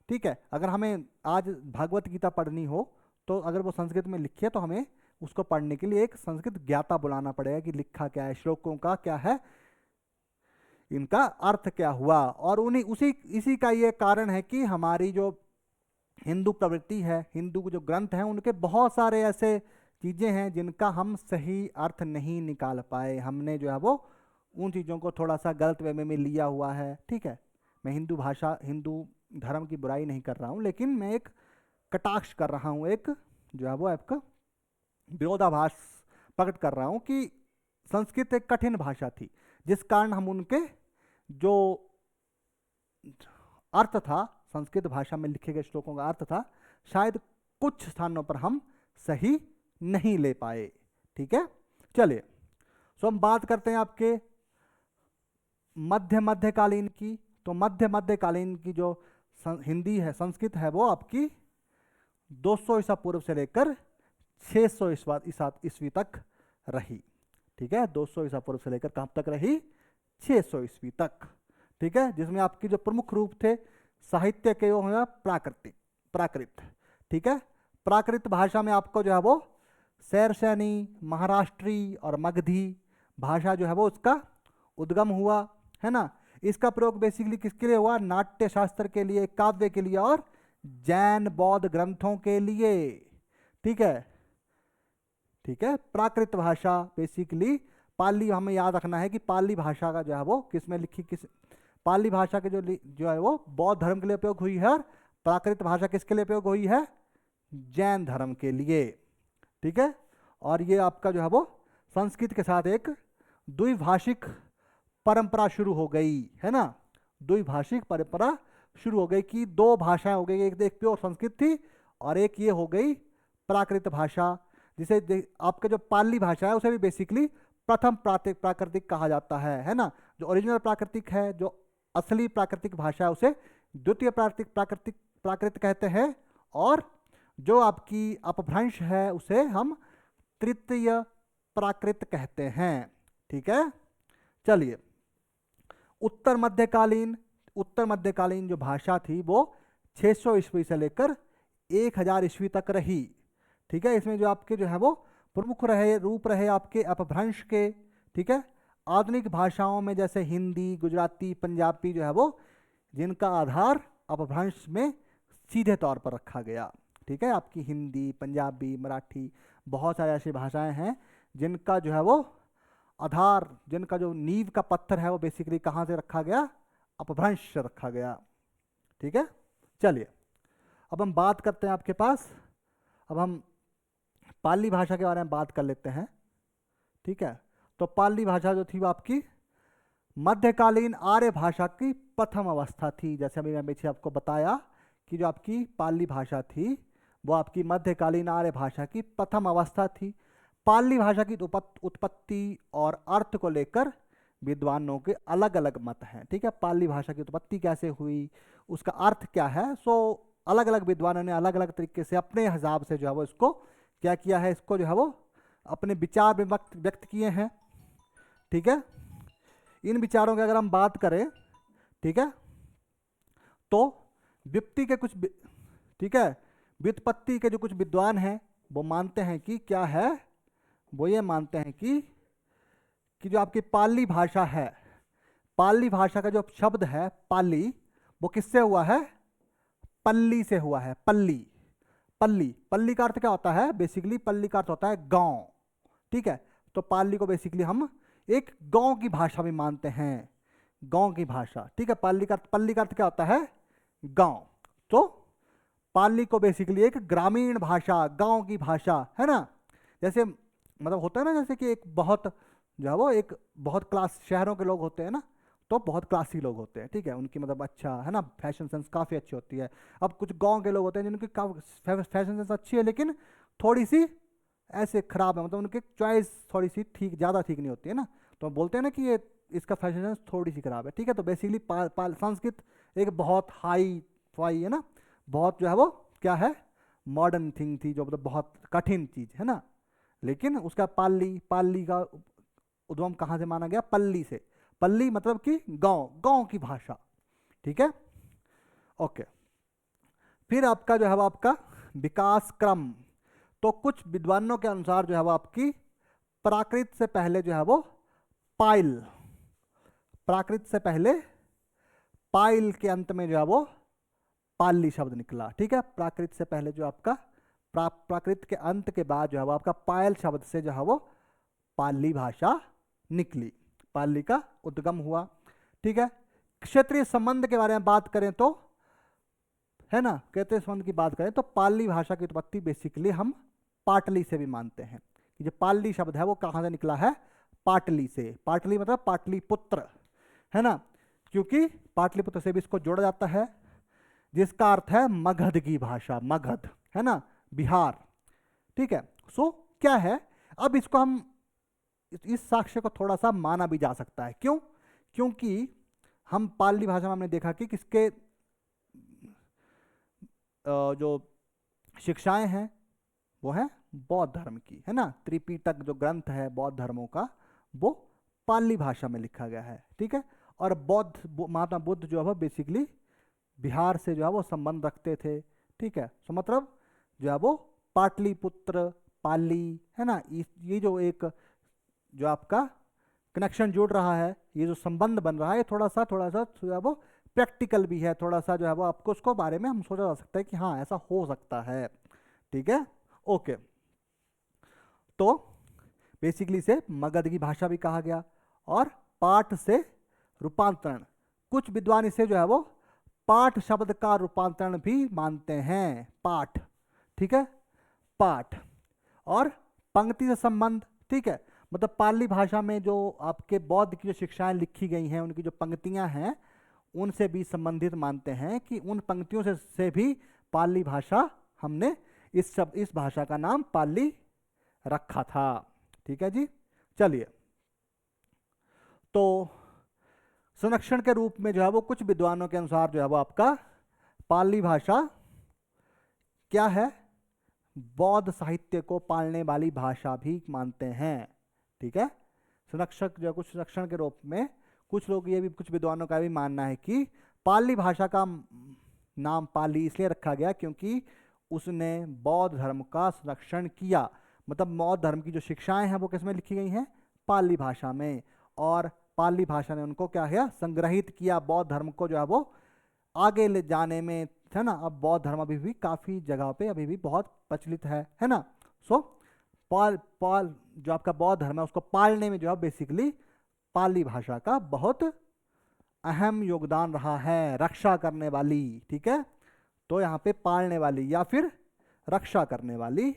ठीक है, अगर हमें आज भागवत गीता पढ़नी हो तो अगर वो संस्कृत में लिखी है तो हमें उसको पढ़ने के लिए एक संस्कृत ज्ञाता बुलाना पड़ेगा कि लिखा क्या है, श्लोकों का क्या है, इनका अर्थ क्या हुआ। और उन्हीं उसी इसी का ये कारण है कि हमारी जो हिंदू प्रवृत्ति है, हिंदू के जो ग्रंथ हैं, उनके बहुत सारे ऐसे चीज़ें हैं जिनका हम सही अर्थ नहीं निकाल पाए। हमने जो है वो उन चीज़ों को थोड़ा सा गलत वे में लिया हुआ है। ठीक है, मैं हिंदू भाषा, हिंदू धर्म की बुराई नहीं कर रहा हूँ, लेकिन मैं एक कटाक्ष कर रहा हूँ, एक जो है वो आपका विरोधाभास प्रकट कर रहा हूँ कि संस्कृत एक कठिन भाषा थी, जिस कारण हम उनके जो अर्थ था, संस्कृत भाषा में लिखे गए श्लोकों का अर्थ था, शायद कुछ स्थानों पर हम सही नहीं ले पाए। ठीक है, चलिए सो हम बात करते हैं आपके मध्यकालीन की। तो मध्यकालीन की जो हिंदी है, संस्कृत है, वो आपकी 200 ईसा पूर्व से लेकर 600 ईस्वी तक रही। ठीक है, 200 ईसा पूर्व से लेकर कहाँ तक रही, 600 ईस्वी तक। ठीक है, जिसमें आपकी जो प्रमुख रूप थे साहित्य के वो हैं प्राकृत। ठीक है, प्राकृत भाषा में आपको जो है वो शैरसैनी, महाराष्ट्री और मगधी भाषा जो है वो उसका उद्गम हुआ है ना। इसका प्रयोग बेसिकली किसके लिए हुआ, नाट्य शास्त्र के लिए, काव्य के लिए और जैन बौद्ध ग्रंथों के लिए। ठीक है, ठीक है, प्राकृत भाषा बेसिकली पाली, हमें याद रखना है कि पाली भाषा का जो है वो किस में लिखी, किस पाली भाषा के जो है वो बौद्ध धर्म के लिए उपयोग हुई है, और प्राकृत भाषा किसके लिए उपयोग हुई है, जैन धर्म के लिए। ठीक है, और ये आपका जो है वो संस्कृत के साथ एक द्विभाषिक परंपरा शुरू हो गई है ना, द्विभाषिक परंपरा शुरू हो गई कि दो भाषाएं हो गई, एक प्योर संस्कृत थी और एक ये हो गई प्राकृत भाषा, जिसे आपका जो पाली भाषा है उसे भी बेसिकली प्रथम प्राकृतिक कहा जाता है ना। जो ओरिजिनल प्राकृतिक है, जो असली प्राकृतिक भाषा है, उसे द्वितीय प्राकृत कहते हैं, और जो आपकी अपभ्रंश है उसे हम तृतीय प्राकृत कहते हैं। ठीक है, चलिए उत्तर मध्यकालीन जो भाषा थी वो 600 ईस्वी से लेकर 1000 ईस्वी तक रही। ठीक है, इसमें जो आपके जो है वो प्रमुख रूप रहे आपके अपभ्रंश के। ठीक है, आधुनिक भाषाओं में जैसे हिंदी, गुजराती, पंजाबी जो है वो, जिनका आधार अपभ्रंश में सीधे तौर पर रखा गया। ठीक है, आपकी हिंदी, पंजाबी, मराठी, बहुत सारी ऐसी भाषाएं हैं जिनका जो है वो आधार, जिनका जो नींव का पत्थर है वो बेसिकली कहाँ से रखा गया, अपभ्रंश से रखा गया। ठीक है, चलिए अब हम बात करते हैं आपके पास, अब हम पाली भाषा के बारे में बात कर लेते हैं। ठीक है, तो पाली भाषा जो थी वो आपकी मध्यकालीन आर्य भाषा की प्रथम अवस्था थी। जैसे अभी मैं पीछे आपको बताया कि जो आपकी पाली भाषा थी वो आपकी मध्यकालीन आर्य भाषा की प्रथम अवस्था थी। पाली भाषा की उत्पत्ति और अर्थ को लेकर विद्वानों के अलग अलग मत हैं। ठीक है, पाली भाषा की उत्पत्ति कैसे हुई, उसका अर्थ क्या है, सो अलग अलग विद्वानों ने अलग अलग तरीके से अपने हिसाब से जो है वो इसको क्या किया है, इसको जो है वो अपने विचार में व्यक्त किए हैं। ठीक है, इन विचारों की अगर हम बात करें, ठीक है, तो व्युत्पत्ति के कुछ, ठीक है, व्युत्पत्ति के जो कुछ विद्वान हैं वो मानते हैं कि क्या है, वो ये मानते हैं कि जो आपकी पाली भाषा है, पाली भाषा का जो शब्द है पाली, वो किससे हुआ है, पल्ली से हुआ है। पल्ली का अर्थ क्या होता है, बेसिकली पल्ली का अर्थ होता है गांव। ठीक है, तो पाली को बेसिकली हम एक गांव की भाषा भी मानते हैं, गांव की भाषा। ठीक है, पल्ली का अर्थ क्या होता है, गांव। तो पाली को बेसिकली एक ग्रामीण भाषा, गांव की भाषा है ना। जैसे मतलब होता है ना, जैसे कि एक बहुत जो है वो एक बहुत क्लास, शहरों के लोग होते हैं ना, तो बहुत क्लासी लोग होते हैं। ठीक है, उनकी मतलब अच्छा है ना, फैशन सेंस काफ़ी अच्छी होती है। अब कुछ गांव के लोग होते हैं जिनकी फैशन सेंस अच्छी है लेकिन थोड़ी सी ऐसे खराब है, मतलब उनकी चॉइस थोड़ी सी ज़्यादा ठीक नहीं होती है ना, तो बोलते हैं ना कि ये इसका फैशन सेंस थोड़ी सी खराब है। ठीक है, तो बेसिकली संस्कृत एक बहुत हाई फाई है ना, बहुत जो है वो क्या है, मॉडर्न थिंग थी, जो मतलब बहुत कठिन चीज़ है ना। लेकिन उसका पाली का उद्गम कहाँ से माना गया, पल्ली से। पल्ली मतलब कि गांव की भाषा। ठीक है, ओके। फिर आपका जो है वो आपका विकास क्रम, तो कुछ विद्वानों के अनुसार जो है वो आपकी प्राकृत से पहले जो है वो पाइल, प्राकृत से पहले पाइल के अंत में जो है वो पाली शब्द निकला। ठीक है, प्राकृत से पहले जो आपका प्राकृत के अंत के बाद जो है वो आपका पायल शब्द से जो है वो पाली भाषा निकली, पाली का उद्गम हुआ। ठीक है, क्षेत्रीय संबंध के बारे में बात करें तो, है ना, क्षेत्रीय संबंध की बात करें तो पाली भाषा की उत्पत्ति बेसिकली हम पाटली से भी मानते हैं कि जो पाली शब्द है वो कहाँ से निकला है, पाटली से। पाटली मतलब पाटलिपुत्र, है ना, क्योंकि पाटलिपुत्र से भी इसको जोड़ा जाता है, जिसका अर्थ है मगध की भाषा, मगध, है ना, बिहार। ठीक है, सो क्या है, अब इसको हम इस साक्ष्य को थोड़ा सा माना भी जा सकता है। क्यों? क्योंकि हम पाली भाषा में हमने देखा कि किसके जो शिक्षाएं हैं वो है बौद्ध धर्म की, है ना, त्रिपिटक जो ग्रंथ है बौद्ध धर्मों का वो पाली भाषा में लिखा गया है। ठीक है, और महात्मा बुद्ध जो है वो बेसिकली बिहार से जो है वो संबंध रखते थे। ठीक है, तो मतलब जो है वो पाटलिपुत्र, पाली, है ना, ये जो एक जो आपका कनेक्शन जुड़ रहा है, ये जो संबंध बन रहा है, ये थोड़ा सा जो है वो प्रैक्टिकल भी है, थोड़ा सा जो है वो आपको उसको बारे में हम सोचा जा सकता है कि हाँ ऐसा हो सकता है। ठीक है, ओके, तो बेसिकली से मगध की भाषा भी कहा गया, और पाठ से रूपांतरण, कुछ विद्वान इसे जो है वो पाठ शब्द का रूपांतरण भी मानते हैं, पाठ। ठीक है, पाठ और पंक्ति से संबंध। ठीक है, मतलब पाली भाषा में जो आपके बौद्ध की जो शिक्षाएं लिखी गई हैं, उनकी जो पंक्तियां हैं, उनसे भी संबंधित मानते हैं कि उन पंक्तियों से भी पाली भाषा, हमने इस भाषा का नाम पाली रखा था। ठीक है जी, चलिए, तो संरक्षण के रूप में जो है वो कुछ विद्वानों के अनुसार जो है वो आपका पाली भाषा क्या है, बौद्ध साहित्य को पालने वाली भाषा भी मानते हैं। ठीक है, संरक्षक जो कुछ संरक्षण के रूप में कुछ लोग ये भी, कुछ विद्वानों का भी मानना है कि पाली भाषा का नाम पाली इसलिए रखा गया क्योंकि उसने बौद्ध धर्म का संरक्षण किया, मतलब बौद्ध धर्म की जो शिक्षाएं हैं वो किसमें लिखी गई हैं, पाली भाषा में, और पाली भाषा ने उनको क्या है, संग्रहित किया, बौद्ध धर्म को जो है वो आगे ले जाने में, है ना। अब बौद्ध धर्म अभी भी काफ़ी जगह पे अभी भी बहुत प्रचलित है ना। सो पाल जो आपका बौद्ध धर्म है उसको पालने में जो है बेसिकली पाली भाषा का बहुत अहम योगदान रहा है, रक्षा करने वाली। ठीक है, तो यहाँ पे पालने वाली या फिर रक्षा करने वाली,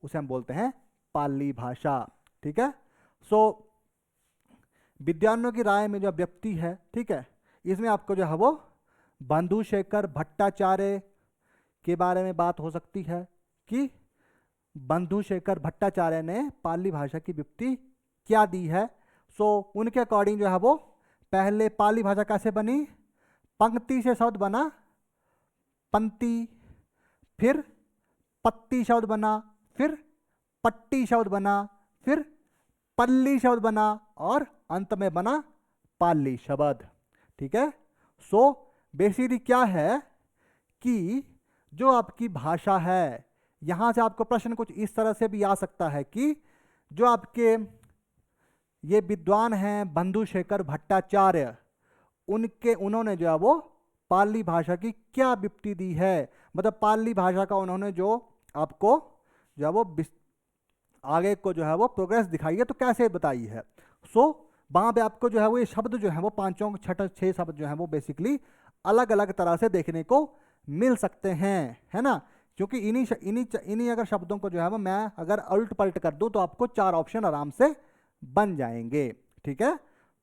उसे हम बोलते हैं पाली भाषा। ठीक है, सो विद्वानों की राय में जो व्यक्ति है, ठीक है, इसमें आपको जो है वो बंधुशेखर भट्टाचार्य के बारे में बात हो सकती है कि बंधुशेखर भट्टाचार्य ने पाली भाषा की व्युत्पत्ति क्या दी है। सो उनके अकॉर्डिंग जो है वो पहले पाली भाषा कैसे बनी, पंक्ति से शब्द बना पंक्ति, फिर पत्ती शब्द बना, फिर पट्टी शब्द बना, फिर पल्ली शब्द बना, और अंत में बना पाली शब्द। ठीक है, सो बेसिकली क्या है कि जो आपकी भाषा है, यहाँ से आपको प्रश्न कुछ इस तरह से भी आ सकता है कि जो आपके ये विद्वान हैं बंधुशेखर भट्टाचार्य, उन्होंने जो है वो पाली भाषा की क्या व्युत्पत्ति दी है, मतलब पाली भाषा का उन्होंने जो आपको जो है वो आगे को जो है वो प्रोग्रेस दिखाई है, तो कैसे बताई है। सो वहाँ पे आपको जो है वो ये शब्द जो है वो पांचों छह शब्द जो है वो बेसिकली अलग अलग तरह से देखने को मिल सकते हैं, है ना, क्योंकि इन्हीं अगर शब्दों को जो है वो मैं अगर उल्ट पलट कर दूं तो आपको 4 ऑप्शन आराम से बन जाएंगे। ठीक है,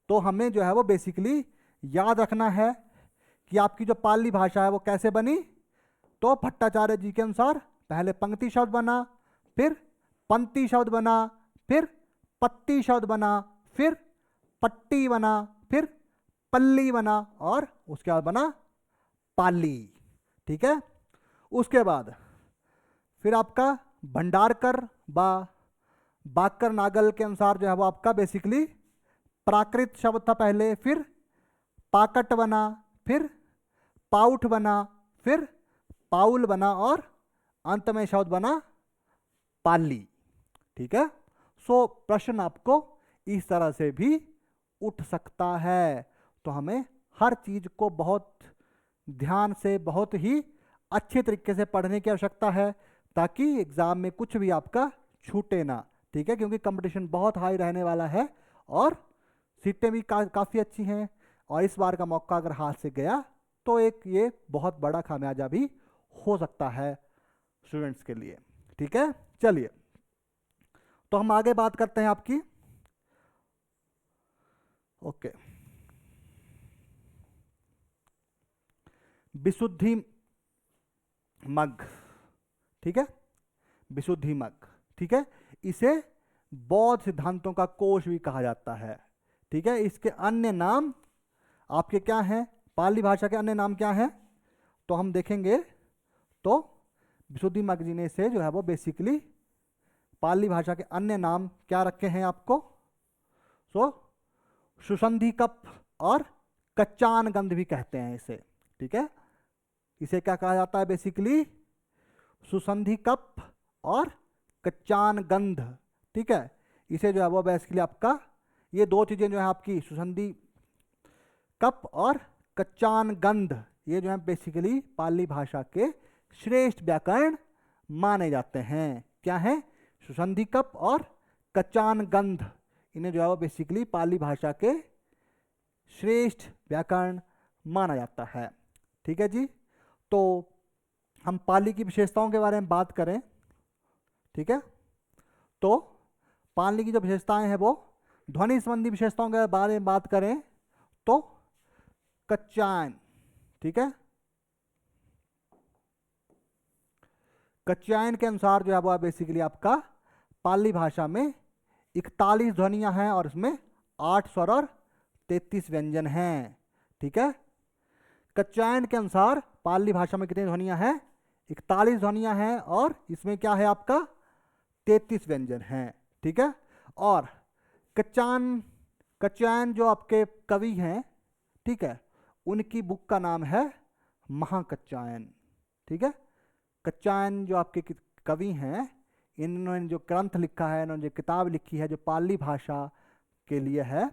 तो हमें जो है वो बेसिकली याद रखना है कि आपकी जो पाली भाषा है वो कैसे बनी, तो भट्टाचार्य जी के अनुसार पहले पंक्ति शब्द बना, फिर पंक्ति शब्द बना, फिर पत्ती शब्द बना, फिर पट्टी बना, फिर पल्ली बना, और उसके बाद बना पाली। ठीक है, उसके बाद फिर आपका भंडारकर बाकर नागल के अनुसार जो है वो आपका बेसिकली प्राकृत शब्द था पहले, फिर पाकट बना, फिर पाउठ बना, फिर पाउल बना और अंत में शब्द बना पाली। ठीक है, सो प्रश्न आपको इस तरह से भी उठ सकता है। तो हमें हर चीज को बहुत ध्यान से, बहुत ही अच्छे तरीके से पढ़ने की आवश्यकता है, ताकि एग्जाम में कुछ भी आपका छूटे ना। ठीक है, क्योंकि कंपटीशन बहुत हाई रहने वाला है और सीटें भी काफ़ी अच्छी हैं, और इस बार का मौका अगर हाथ से गया तो एक ये बहुत बड़ा खामियाजा भी हो सकता है स्टूडेंट्स के लिए। ठीक है, चलिए तो हम आगे बात करते हैं आपकी। ओके, विशुद्धि मग। ठीक है, विशुद्धि मग। ठीक है, इसे बौद्ध सिद्धांतों का कोश भी कहा जाता है। ठीक है, इसके अन्य नाम आपके क्या हैं, पाली भाषा के अन्य नाम क्या हैं, तो हम देखेंगे तो विशुद्धि मग जी ने से जो है वो बेसिकली पाली भाषा के अन्य नाम क्या रखे हैं आपको, सो सुसंधि कप और कच्चान गंध भी कहते हैं इसे। ठीक है, इसे क्या कहा जाता है बेसिकली, सुसंधि कप और कच्चान गंध। ठीक है, इसे जो है वो बेसिकली आपका ये दो चीज़ें जो है आपकी सुसंधि कप और कच्चान गंध, ये जो है बेसिकली पाली भाषा के श्रेष्ठ व्याकरण माने जाते हैं। क्या है, सुसंधि कप और कच्चान गंध, इन्हें जो है वो बेसिकली पाली भाषा के श्रेष्ठ व्याकरण माना जाता है। ठीक है जी, तो हम पाली की विशेषताओं के बारे में बात करें। ठीक है, तो पाली की जो विशेषताएं हैं वो ध्वनि संबंधी विशेषताओं के बारे में बात करें तो कच्चायन। ठीक है, कच्चायन के अनुसार जो है वो बेसिकली आपका पाली भाषा में 41 ध्वनियां हैं और इसमें 8 स्वर और 33 व्यंजन हैं। ठीक है, कच्चायन के अनुसार पाली भाषा में कितनी ध्वनियां हैं, 41 ध्वनियां हैं और इसमें क्या है आपका 33 व्यंजन हैं। ठीक है, और कच्चायन जो आपके कवि हैं, ठीक है, उनकी बुक का नाम है महाकच्चायन। ठीक है, कच्चायन जो आपके कवि हैं, इन्होंने जो ग्रंथ लिखा है, इन्होंने जो किताब लिखी है जो पाली भाषा के लिए है,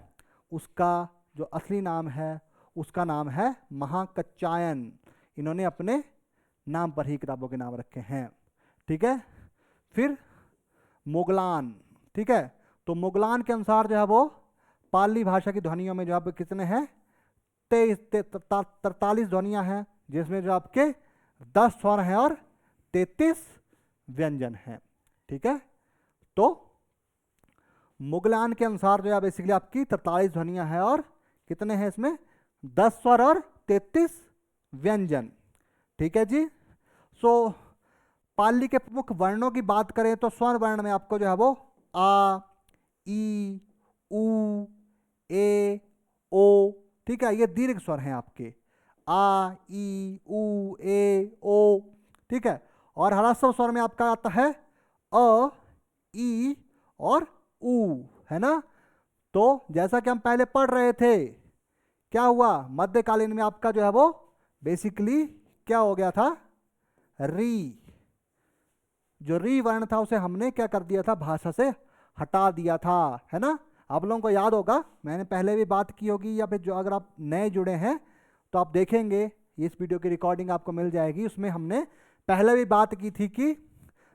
उसका जो असली नाम है उसका नाम है महाकच्चायन। इन्होंने अपने नाम पर ही किताबों के नाम रखे हैं। ठीक है, फिर मुगलान। ठीक है, तो मुगलान के अनुसार जो है वो पाली भाषा की ध्वनियों में जो है कितने हैं 43 ध्वनियां हैं, जिसमें जो आपके 10 स्वर हैं और 33 व्यंजन हैं। ठीक है, तो मुगलान के अनुसार जो है बेसिकली आपकी 43 ध्वनियां हैं और कितने हैं इसमें 10 स्वर और 33 व्यंजन। ठीक है जी, सो पाली के प्रमुख वर्णों की बात करें तो स्वर वर्ण में आपको जो है वो आ, ई, उ, ए, ओ। ठीक है, ये दीर्घ स्वर हैं आपके आ, ई, उ, ए, ओ। ठीक है, और ह्रस्व स्वर में आपका आता है अ, ई और उ, है ना। तो जैसा कि हम पहले पढ़ रहे थे, क्या हुआ मध्यकालीन में आपका जो है वो बेसिकली क्या हो गया था, री, जो री वर्ण था उसे हमने क्या कर दिया था, भाषा से हटा दिया था, है ना। आप लोगों को याद होगा, मैंने पहले भी बात की होगी, या फिर जो अगर आप नए जुड़े हैं तो आप देखेंगे इस वीडियो की रिकॉर्डिंग आपको मिल जाएगी, उसमें हमने पहले भी बात की थी कि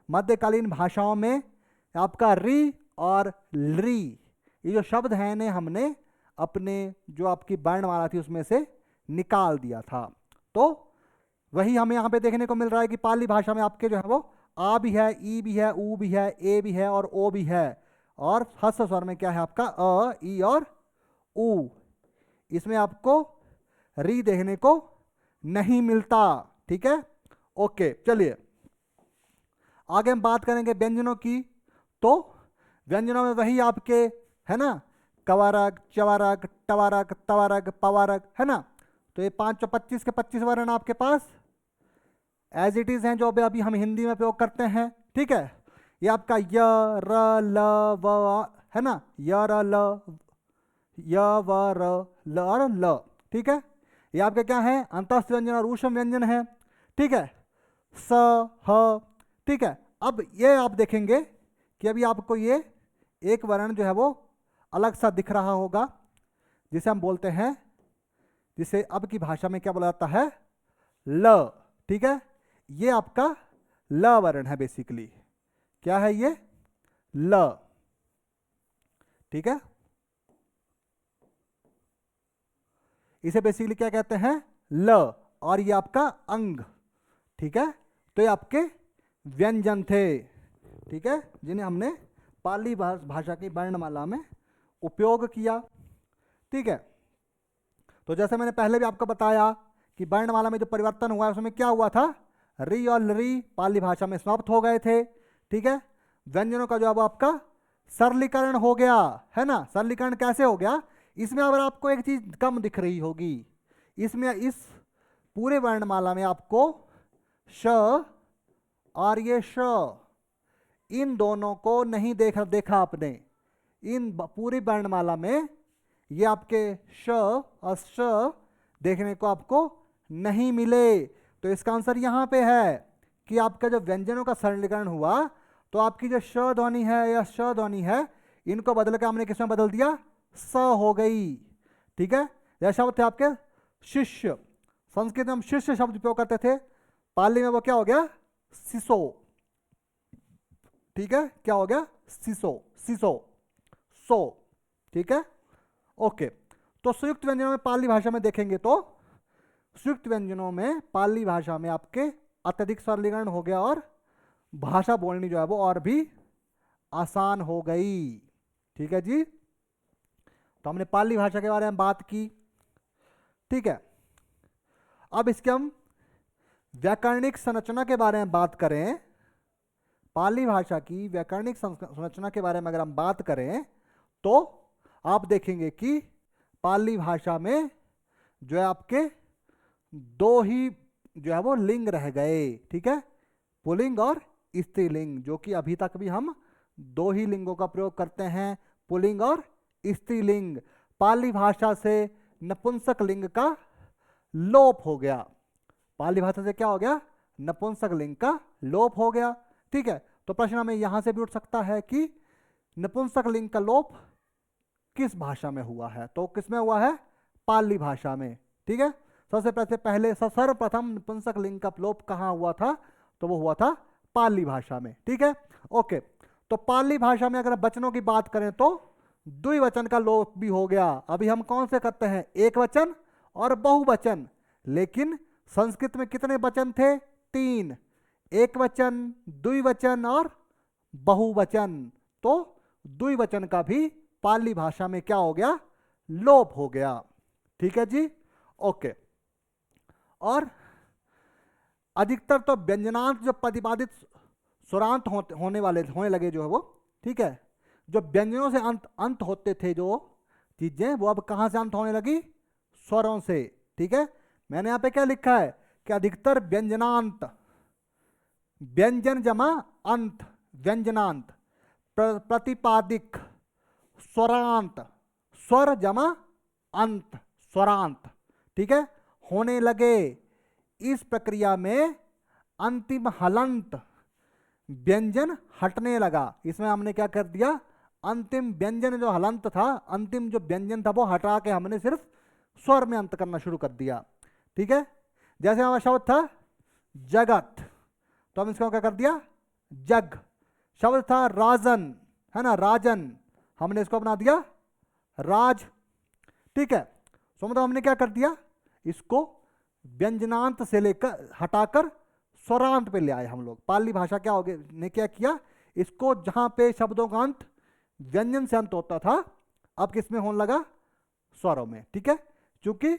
मध्यकालीन भाषाओं में आपका री और ली, ये जो शब्द हैं इन्हें हमने अपने जो आपकी वर्णमाला थी उसमें से निकाल दिया था। तो वही हमें यहाँ पे देखने को मिल रहा है कि पाली भाषा में आपके जो है वो आ भी है, ई भी है, उ भी है, ए भी है और ओ भी है, और ह्रस्व स्वर में क्या है आपका अ, ई और उ। इसमें आपको री देखने को नहीं मिलता। ठीक है, ओके, चलिए आगे हम बात करेंगे व्यंजनों की। तो व्यंजनों में वही आपके है ना, कवारक, चवारक, टवारक, तवारक, पवारक, है ना। तो ये 525 के 25 वर्ण आपके पास एज इट इज हैं, जो अभी हम हिंदी में प्रयोग करते हैं। ठीक है, ये आपका य, र, ल, व, है ना, य, र, ल, य, व, र, ल और ल। ठीक है, ये आपके क्या है अंतस्थ व्यंजन और ऊष्म व्यंजन है। ठीक है, स, ह। ठीक है, अब ये आप देखेंगे कि अभी आपको ये एक वर्ण जो है वो अलग सा दिख रहा होगा, जिसे हम बोलते हैं, जिसे अब की भाषा में क्या बोला जाता है, ल। ठीक है, ये आपका ल वर्ण है बेसिकली। क्या है ये, ल। ठीक है, इसे बेसिकली क्या कहते हैं, ल। और ये आपका अंग। ठीक है, तो ये आपके व्यंजन थे। ठीक है, जिन्हें हमने पाली भाषा की वर्णमाला में उपयोग किया। ठीक है, तो जैसे मैंने पहले भी आपको बताया कि वर्णमाला में जो परिवर्तन हुआ है उसमें क्या हुआ था, री और लरी पाली भाषा में समाप्त हो गए थे। ठीक है, व्यंजनों का जो अब आपका सरलीकरण हो गया है ना। सरलीकरण कैसे हो गया, इसमें अगर आपको एक चीज कम दिख रही होगी, इसमें इस पूरे वर्णमाला में आपको श और ये श, इन दोनों को नहीं देखा आपने। इन पूरी वर्णमाला में ये आपके श और श देखने को आपको नहीं मिले। तो इसका आंसर यहाँ पे है कि आपका जो व्यंजनों का सरलीकरण हुआ, तो आपकी जो श ध्वनि है या श ध्वनि है, इनको बदल के हमने किसमें बदल दिया, स हो गई। ठीक है, यह शब्द थे आपके शिष्य। संस्कृत में हम शिष्य शब्द उपयोग करते थे, पाली में वो क्या हो गया, सिसो। ठीक है, क्या हो गया, सिसो, सिसो, सो। ठीक है, ओके। तो संयुक्त व्यंजनों में पाली भाषा में देखेंगे तो संयुक्त व्यंजनों में पाली भाषा में आपके अत्यधिक सरलीकरण हो गया और भाषा बोलनी जो है वो और भी आसान हो गई। ठीक है जी, तो हमने पाली भाषा के बारे में बात की। ठीक है, अब इसके हम व्याकरणिक संरचना के बारे में बात करें। पाली भाषा की व्याकरणिक संरचना के बारे में अगर हम बात करें तो आप देखेंगे कि पाली भाषा में जो है आपके दो ही जो है वो लिंग रह गए। ठीक है, पुल्लिंग और स्त्रीलिंग, जो कि अभी तक भी हम दो ही लिंगों का प्रयोग करते हैं, पुल्लिंग और स्त्रीलिंग। पाली भाषा से नपुंसक लिंग का लोप हो गया। पाली भाषा से क्या हो गया, नपुंसक लिंग का लोप हो गया। ठीक है, तो प्रश्न हमें यहां से भी उठ सकता है कि नपुंसक लिंग का लोप किस भाषा में हुआ है, तो किसमें हुआ है, पाली भाषा में। ठीक है, सबसे पहले सर्वप्रथम नपुंसक लिंग का लोप कहाँ हुआ था, तो वो हुआ था पाली भाषा में। ठीक है, ओके। तो पाली भाषा में अगर वचनों की बात करें तो द्विवचन का लोप भी हो गया। अभी हम कौन से करते हैं, एक वचन और बहुवचन, लेकिन संस्कृत में कितने वचन थे, तीन, एक वचन, द्विवचन और बहुवचन। तो द्विवचन का भी पाली भाषा में क्या हो गया, लोप हो गया। ठीक है जी, ओके। और अधिकतर तो व्यंजनांत जो प्रतिपादित स्वरांत होने लगे जो है वो, ठीक है, जो व्यंजनों से अंत होते थे जो चीजें, वो अब कहां से अंत होने लगी, स्वरों से। ठीक है, मैंने यहां पे क्या लिखा है कि अधिकतर व्यंजनांत, व्यंजन जमा अंत, व्यंजनांत, प्रतिपादिक स्वरांत, स्वर जमा अंत, स्वरांत। ठीक है, होने लगे। इस प्रक्रिया में अंतिम हलंत व्यंजन हटने लगा। इसमें हमने क्या कर दिया, अंतिम व्यंजन जो हलंत था, अंतिम जो व्यंजन था वो हटा के हमने सिर्फ स्वर में अंत करना शुरू कर दिया। ठीक है, जैसे हमारा शब्द था जगत, तो हम इसको क्या कर दिया, जग। शब्द था राजन, है ना, राजन, हमने इसको बना दिया राज। ठीक है, सो मतलब हमने क्या कर दिया, इसको व्यंजनांत से लेकर हटाकर स्वरांत पे ले आए हम लोग। पाली भाषा क्या हो गया, ने क्या किया, इसको जहां पे शब्दों का अंत व्यंजन से अंत होता था, अब किसमें होने लगा, स्वरों में। ठीक है, क्योंकि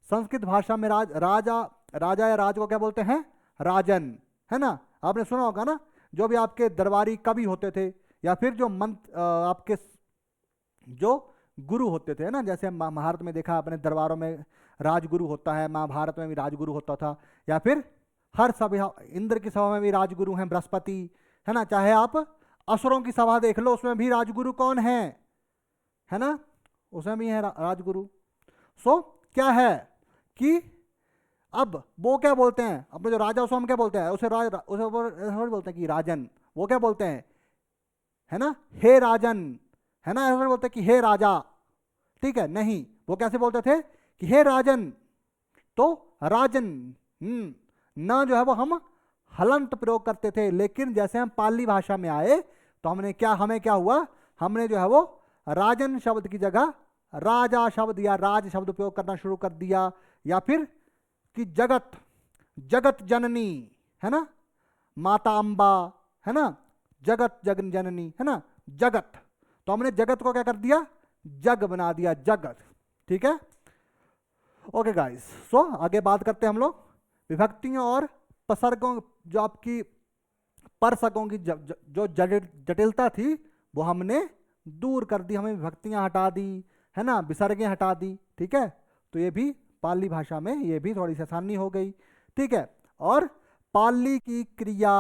संस्कृत भाषा में राजा या राज को क्या बोलते हैं, राजन, है ना। आपने सुना होगा ना, जो भी आपके दरबारी कवि होते थे या फिर जो आपके जो गुरु होते थे ना, जैसे महाभारत में देखा आपने, दरबारों में राजगुरु होता है, महाभारत में भी राजगुरु होता था, या फिर हर सभा, इंद्र की सभा में भी राजगुरु हैं बृहस्पति, है ना। चाहे आप असुरों की सभा देख लो, उसमें भी राजगुरु कौन है ना, उसमें भी है राजगुरु। सो क्या है कि अब वो क्या बोलते हैं, अपने जो राजा उसको हम क्या बोलते हैं, उसे बोलते हैं कि राजन, वो क्या बोलते हैं, है ना, हे राजन, है ना, ऐसा बोलते हैं कि हे राजा, ठीक है, नहीं, वो कैसे बोलते थे कि हे राजन, तो राजन, न जो है वो हम हलंत प्रयोग करते थे, लेकिन जैसे हम पाली भाषा में आए तो हमें क्या हुआ, हमने जो है वो राजन शब्द की जगह राजा शब्द या राज शब्द प्रयोग करना शुरू कर दिया, या फिर कि जगत, जगत जननी, है ना, माता अम्बा, है ना, जगत जगन जननी, है ना, जगत, तो हमने जगत को क्या कर दिया, जग बना दिया, जगत, ठीक है। ओके गाइस, सो आगे बात करते हैं हम लोग विभक्तियों और पसर्गों, जो आपकी परसर्गों की जो जटिलता थी वो हमने दूर कर दी, हमें विभक्तियां हटा दी, है ना, विसर्गें हटा दी, ठीक है, तो ये भी पाली भाषा में ये भी थोड़ी सी आसानी हो गई, ठीक है। और पाली की क्रिया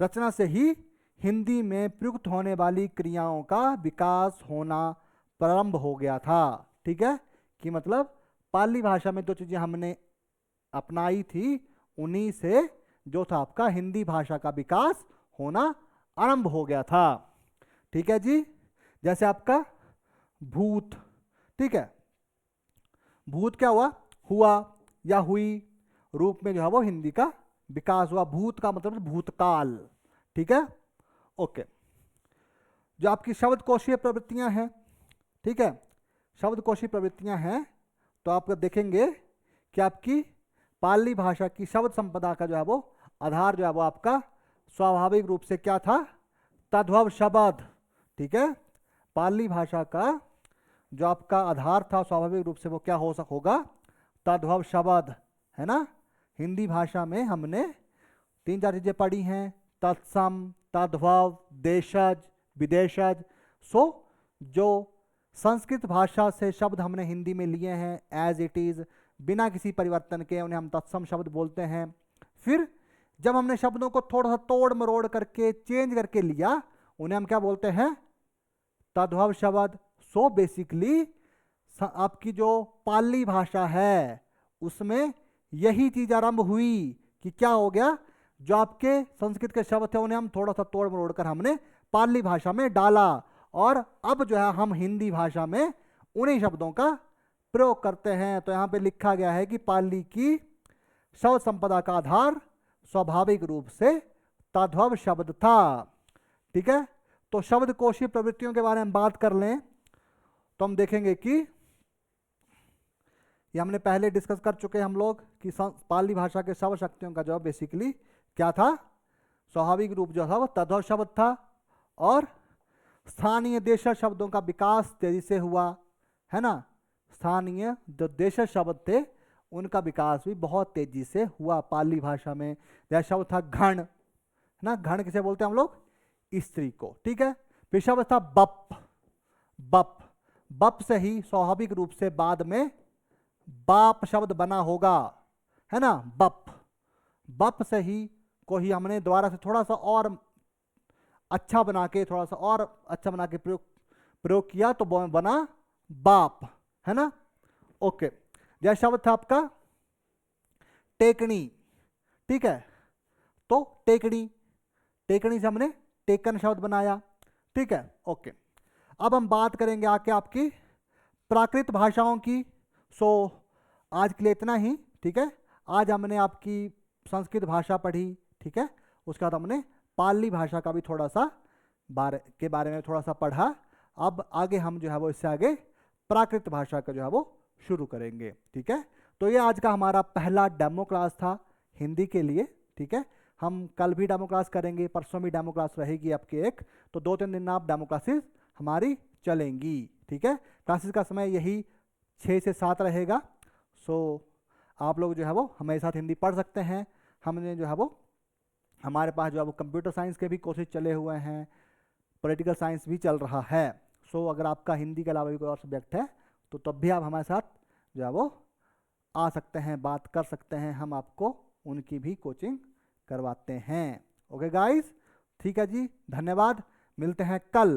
रचना से ही हिंदी में प्रयुक्त होने वाली क्रियाओं का विकास होना प्रारंभ हो गया था, ठीक है, कि मतलब पाली भाषा में जो चीज़ें हमने अपनाई थी उन्हीं से जो था आपका हिंदी भाषा का विकास होना आरंभ हो गया था, ठीक है जी। जैसे आपका भूत, ठीक है, भूत क्या हुआ, हुआ या हुई रूप में जो है वो हिंदी का विकास हुआ, भूत का मतलब भूतकाल, ठीक है, ओके। जो आपकी शब्दकोशीय प्रवृत्तियां हैं, ठीक है, शब्दकोशीय प्रवृत्तियां हैं, तो आप देखेंगे कि आपकी पाली भाषा की शब्द संपदा का जो है वो आधार जो है वो आपका स्वाभाविक रूप से क्या था, तद्भव शब्द, ठीक है, पाली भाषा का जो आपका आधार था स्वाभाविक रूप से वो क्या होगा, तद्भव शब्द, है ना। हिंदी भाषा में हमने 3-4 चीजें पढ़ी हैं, तत्सम, तद्भव, देशज, विदेशज। सो जो संस्कृत भाषा से शब्द हमने हिंदी में लिए हैं एज इट इज, बिना किसी परिवर्तन के, उन्हें हम तत्सम शब्द बोलते हैं। फिर जब हमने शब्दों को थोड़ा सा तोड़ मरोड़ करके चेंज करके लिया, उन्हें हम क्या बोलते हैं, तद्भव शब्द। सो बेसिकली आपकी जो पाली भाषा है उसमें यही चीज आरंभ हुई कि क्या हो गया, जो आपके संस्कृत के शब्द थे उन्हें हम थोड़ा सा तोड़ मरोड़ कर हमने पाली भाषा में डाला, और अब जो है हम हिंदी भाषा में उन्हीं शब्दों का प्रयोग करते हैं। तो यहाँ पे लिखा गया है कि पाली की शब्द संपदा का आधार स्वाभाविक रूप से तद्भव शब्द था, ठीक है। तो शब्दकोशीय प्रवृत्तियों के बारे में बात कर लें तो हम देखेंगे कि ये हमने पहले डिस्कस कर चुके हैं हम लोग कि पाली भाषा के शब्द शक्तियों का जवाब बेसिकली क्या था, स्वाभाविक रूप जो था वो तद्भव शब्द था, और स्थानीय देशज शब्दों का विकास तेजी से हुआ, है ना, स्थानीय जो देशज शब्द थे उनका विकास भी बहुत तेजी से हुआ पाली भाषा में। जैसा शब्द था घण, है ना, घण किसे बोलते हैं हम लोग, स्त्री को, ठीक है। फिर शब्द था बप, बप, बप से ही स्वाभाविक रूप से बाद में बाप शब्द बना होगा, है ना, बप, बप से ही को ही हमने दोबारा से थोड़ा सा और अच्छा बना के, थोड़ा सा और अच्छा बना के प्रयोग किया तो बना बाप, है ना, ओके। यह शब्द था आपका टेकनी, ठीक है, तो टेकनी, टेकनी से हमने टेकन शब्द बनाया, ठीक है, ओके। अब हम बात करेंगे आके आपकी प्राकृत भाषाओं की। सो आज के लिए इतना ही, ठीक है। आज हमने आपकी संस्कृत भाषा पढ़ी, ठीक है, उसके बाद हमने पाली भाषा का भी थोड़ा सा बारे में थोड़ा सा पढ़ा। अब आगे हम जो है वो इससे आगे प्राकृत भाषा का जो है वो शुरू करेंगे, ठीक है। तो ये आज का हमारा पहला डेमो क्लास था हिंदी के लिए, ठीक है। हम कल भी डेमो क्लास करेंगे, परसों भी डेमो क्लास रहेगी आपकी एक, तो 2-3 दिन आप डेमो क्लासेस हमारी चलेंगी, ठीक है। क्लासेस का समय यही 6 से 7 रहेगा। सो आप लोग जो है वो हमारे साथ हिंदी पढ़ सकते हैं। हमने जो है वो हमारे पास जो है वो कंप्यूटर साइंस के भी कोर्सेज चले हुए हैं, पॉलिटिकल साइंस भी चल रहा है। सो अगर आपका हिंदी के अलावा भी कोई और सब्जेक्ट है तो तब भी आप हमारे साथ जो है वो आ सकते हैं, बात कर सकते हैं, हम आपको उनकी भी कोचिंग करवाते हैं। ओके गाइस, ठीक है जी, धन्यवाद, मिलते हैं कल।